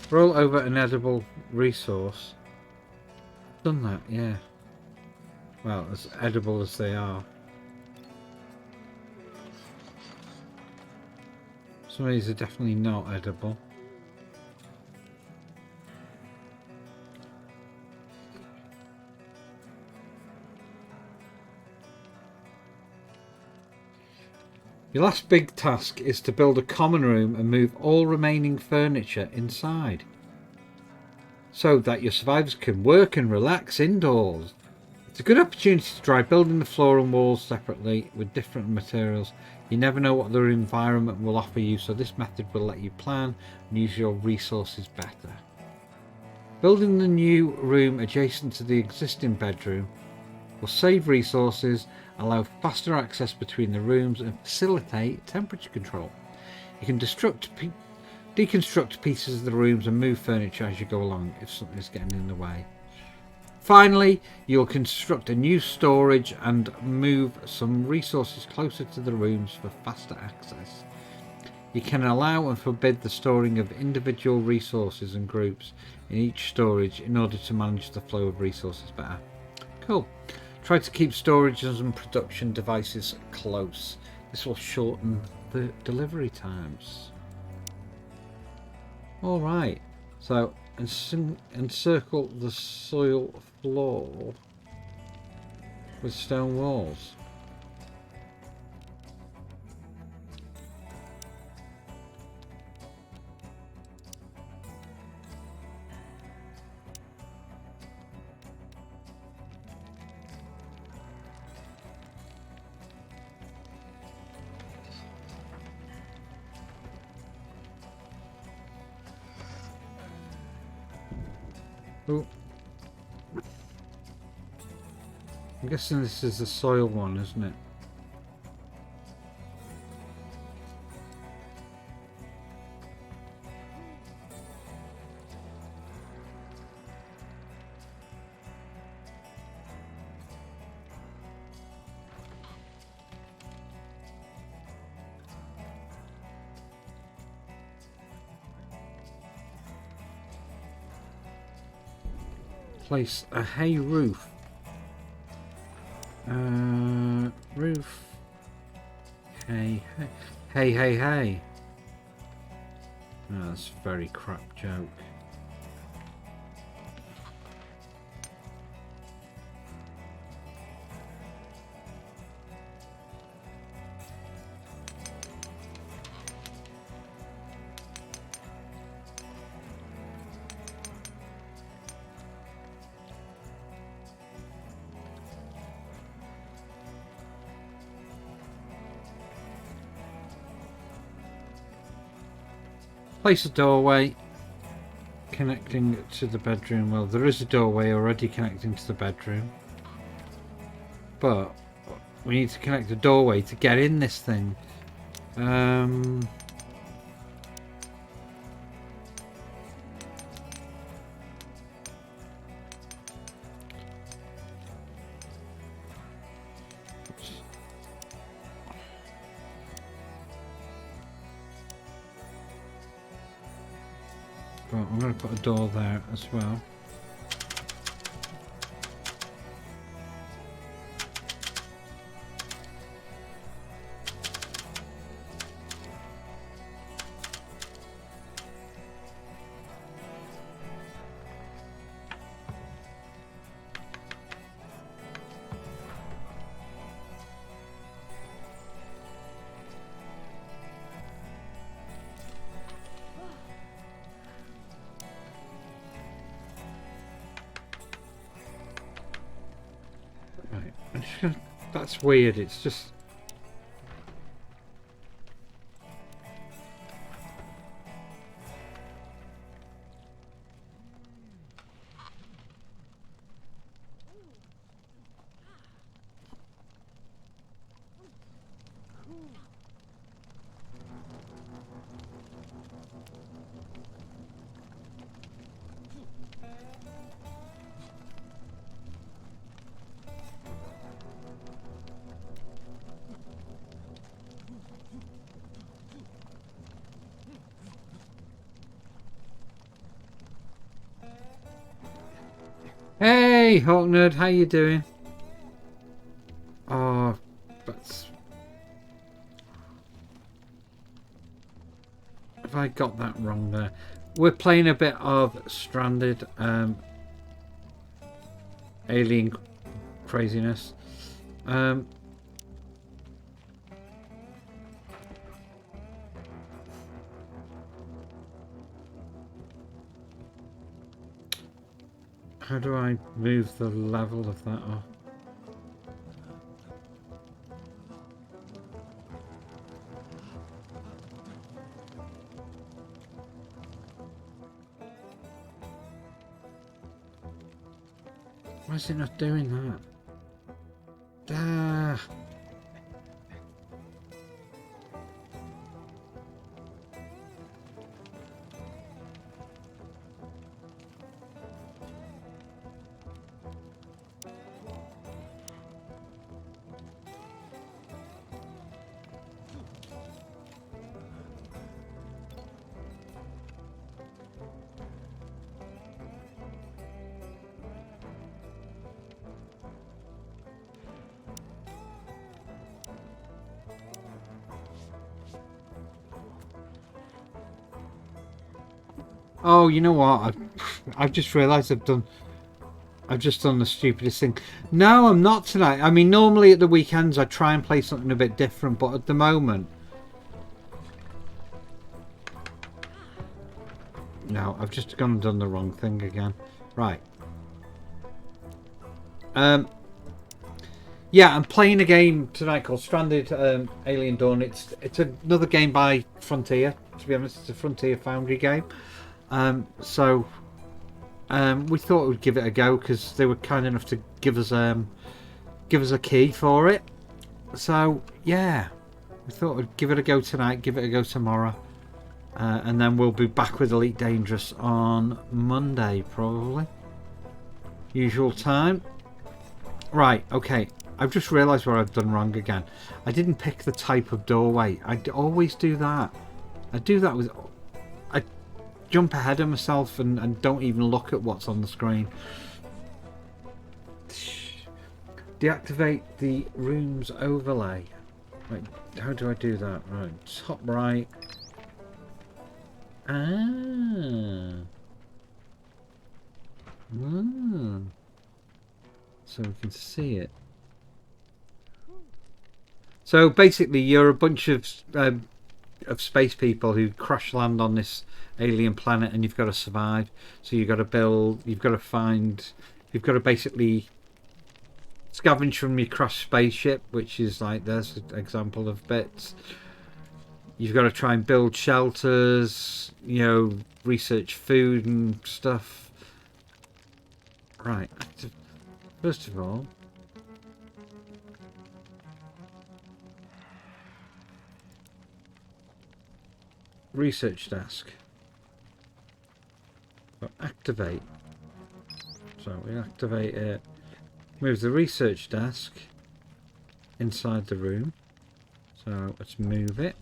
Speaker 1: roll over an edible resource. Done that, yeah. Well, as edible as they are. Some of these are definitely not edible. Your last big task is to build a common room and move all remaining furniture inside, so that your survivors can work and relax indoors. It's a good opportunity to try building the floor and walls separately with different materials. You never know what the environment will offer you, so this method will let you plan and use your resources better. Building the new room adjacent to the existing bedroom will save resources, allow faster access between the rooms and facilitate temperature control. You can deconstruct pieces of the rooms and move furniture as you go along if something is getting in the way. Finally, you'll construct a new storage and move some resources closer to the rooms for faster access. You can allow and forbid the storing of individual resources and groups in each storage in order to manage the flow of resources better. Cool. Try to keep storages and production devices close. This will shorten the delivery times. Alright, so encircle the soil floor with stone walls. Oh. I'm guessing this is the soil one, isn't it? Place a hay roof. Roof. Hey. Oh, that's a very crap joke. Place a doorway connecting to the bedroom. Well, there is a doorway already connecting to the bedroom, but we need to connect a doorway to get in this thing. But I'm going to put a door there as well. Right. That's weird. It's just. Hey, Hawk Nerd, how you doing? Oh, that's. Have I got that wrong there? We're playing a bit of Stranded Alien craziness. How do I move the level of that off? Why is it not doing that? Ah. Oh, you know what? I've just realised I've just done the stupidest thing. No, I'm not tonight. I mean, normally at the weekends I try and play something a bit different, but at the moment, no, I've just gone and done the wrong thing again. Right. Yeah, I'm playing a game tonight called Stranded Alien Dawn. It's another game by Frontier. To be honest, it's a Frontier Foundry game. So we thought we'd give it a go because they were kind enough to give us a key for it. So yeah, we thought we'd give it a go tonight, give it a go tomorrow, and then we'll be back with Elite Dangerous on Monday probably. Usual time. Right, okay. I've just realised where I've done wrong again. I didn't pick the type of doorway. I always do that. I do that with... I jump ahead of myself and don't even look at what's on the screen. Deactivate the room's overlay. Right, how do I do that? Right, top right. Ah. So we can see it. So basically, you're a bunch of space people who crash land on this alien planet, and you've got to survive. So you've got to build, you've got to find, you've got to basically scavenge from your crashed spaceship, which is like there's an example of bits. You've got to try and build shelters, you know, research food and stuff. Right. First of all, research desk. So activate. So we activate it. Move the research desk inside the room. So let's move it.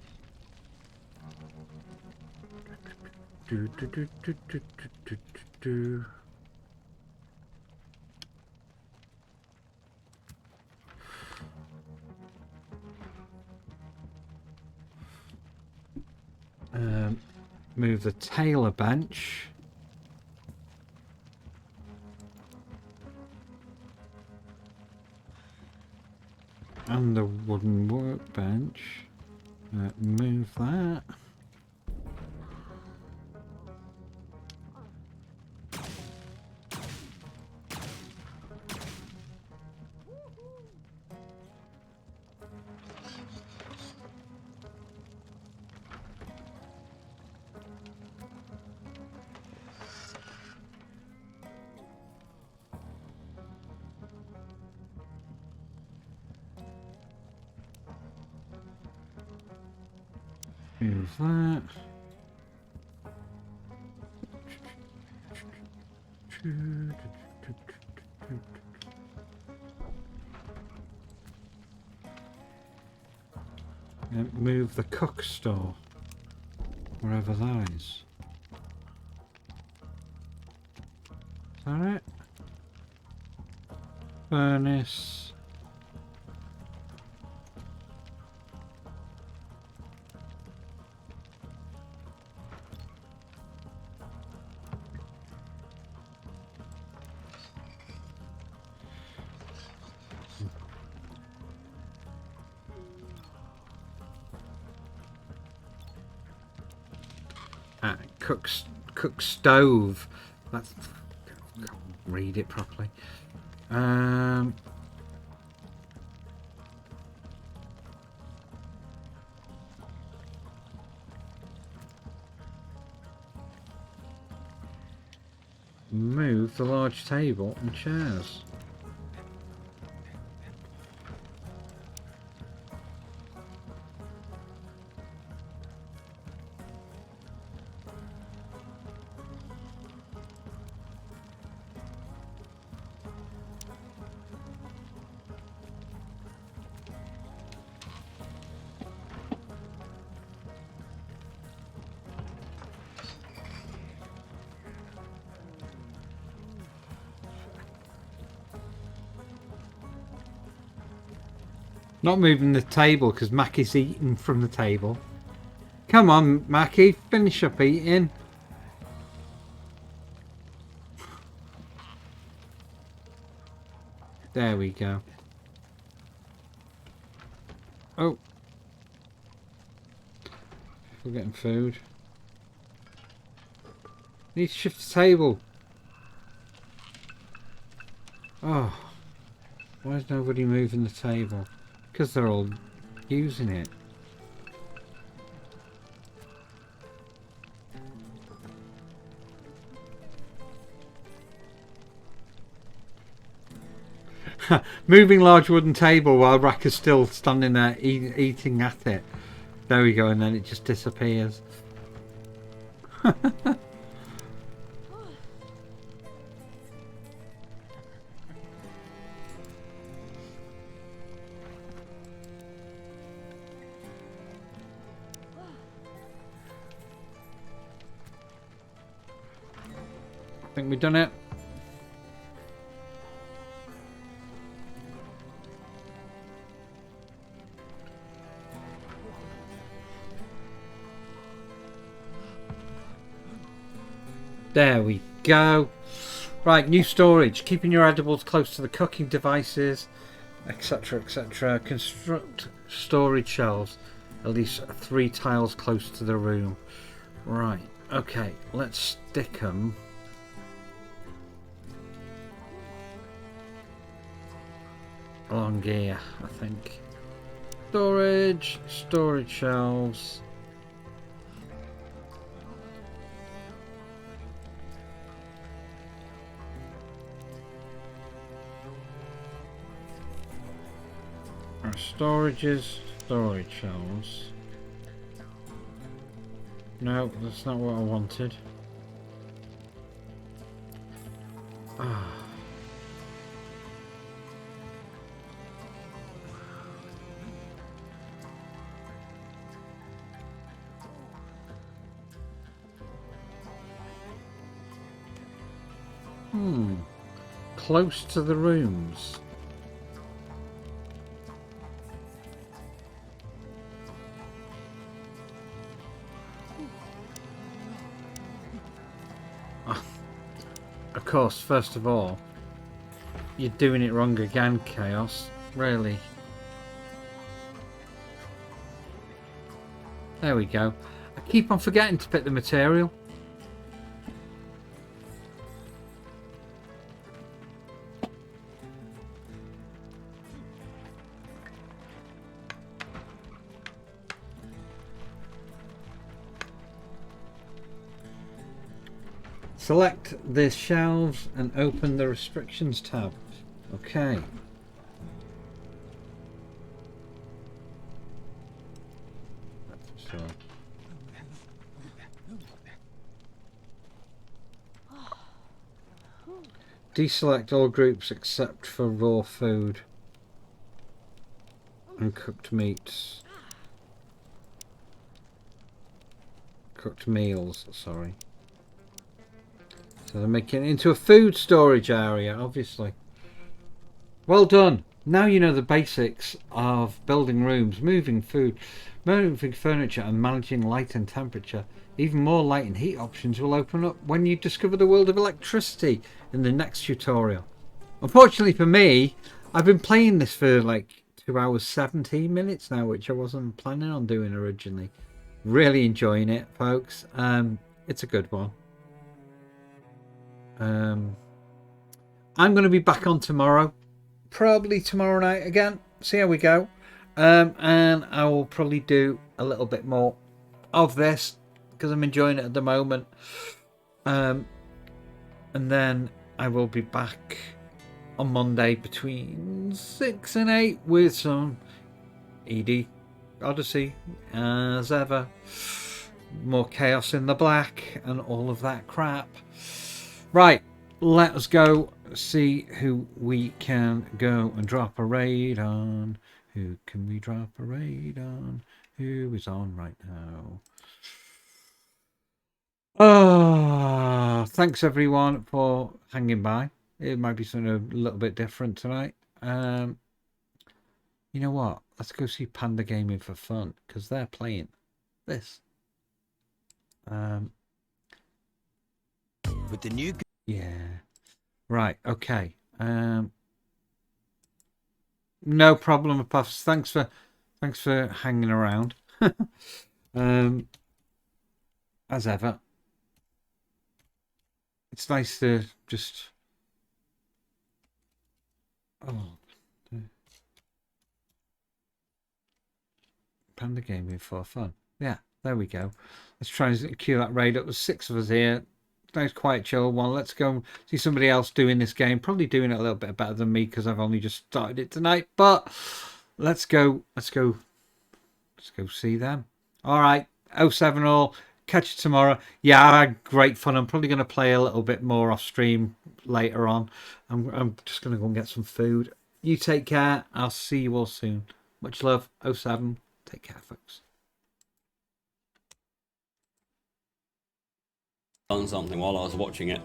Speaker 1: Move the Taylor bench. And the wooden workbench. Move that. Move that. And move the cook store, wherever that is. Is that it? Furnace. Cook stove. That's, I can't read it properly. Move the large table and chairs. Not moving the table because Mackie's eating from the table. Come on, Mackie, finish up eating. There we go. Oh. We're getting food. Need to shift the table. Oh. Why is nobody moving the table? Because they're all using it. Moving large wooden table while Rack is still standing there eating at it. There we go, and then it just disappears. I think we've done it. There we go. Right, new storage. Keeping your edibles close to the cooking devices, etc, etc. Construct storage shelves. At least 3 tiles close to the room. Right, okay. Let's stick them along here, I think. Storage shelves. Storage shelves. No, that's not what I wanted. Ah. Close to the rooms. Of course, first of all, you're doing it wrong again, Chaos. Really. There we go. I keep on forgetting to pick the material. Select the shelves and open the restrictions tab. Okay. So Deselect all groups except for raw food and cooked meats. Cooked meals, sorry. So they're making it into a food storage area, obviously. Well done. Now you know the basics of building rooms, moving food, moving furniture and managing light and temperature. Even more light and heat options will open up when you discover the world of electricity in the next tutorial. Unfortunately for me, I've been playing this for like 2 hours 17 minutes now, which I wasn't planning on doing originally. Really enjoying it, folks. It's a good one. I'm going to be back on tomorrow. Probably tomorrow night again. See how we go. And I will probably do a little bit more of this because I'm enjoying it at the moment. And then I will be back on Monday between 6 and 8 with some ED Odyssey as ever. More chaos in the black and all of that crap. Right, let us go see who we can go and drop a raid on. Who can we drop a raid on? Who is on right now? Thanks everyone for hanging by. It might be something a little bit different tonight. You know what? Let's go see Panda Gaming for fun because they're playing this.
Speaker 4: With the new...
Speaker 1: Yeah. Right, okay. No problem, Puffs. Thanks for hanging around. As ever. It's nice to just Panda Gaming for fun. Yeah, there we go. Let's try and cue that raid up. There's 6 of us here. Nice quiet chill one. Let's go see somebody else doing this game. Probably doing it a little bit better than me because I've only just started it tonight. But let's go see them. All right, 07 all. Catch you tomorrow. Yeah, I had great fun. I'm probably going to play a little bit more off stream later on. I'm just going to go and get some food. You take care. I'll see you all soon. Much love. 07. Take care, folks.
Speaker 5: Done something while I was watching it.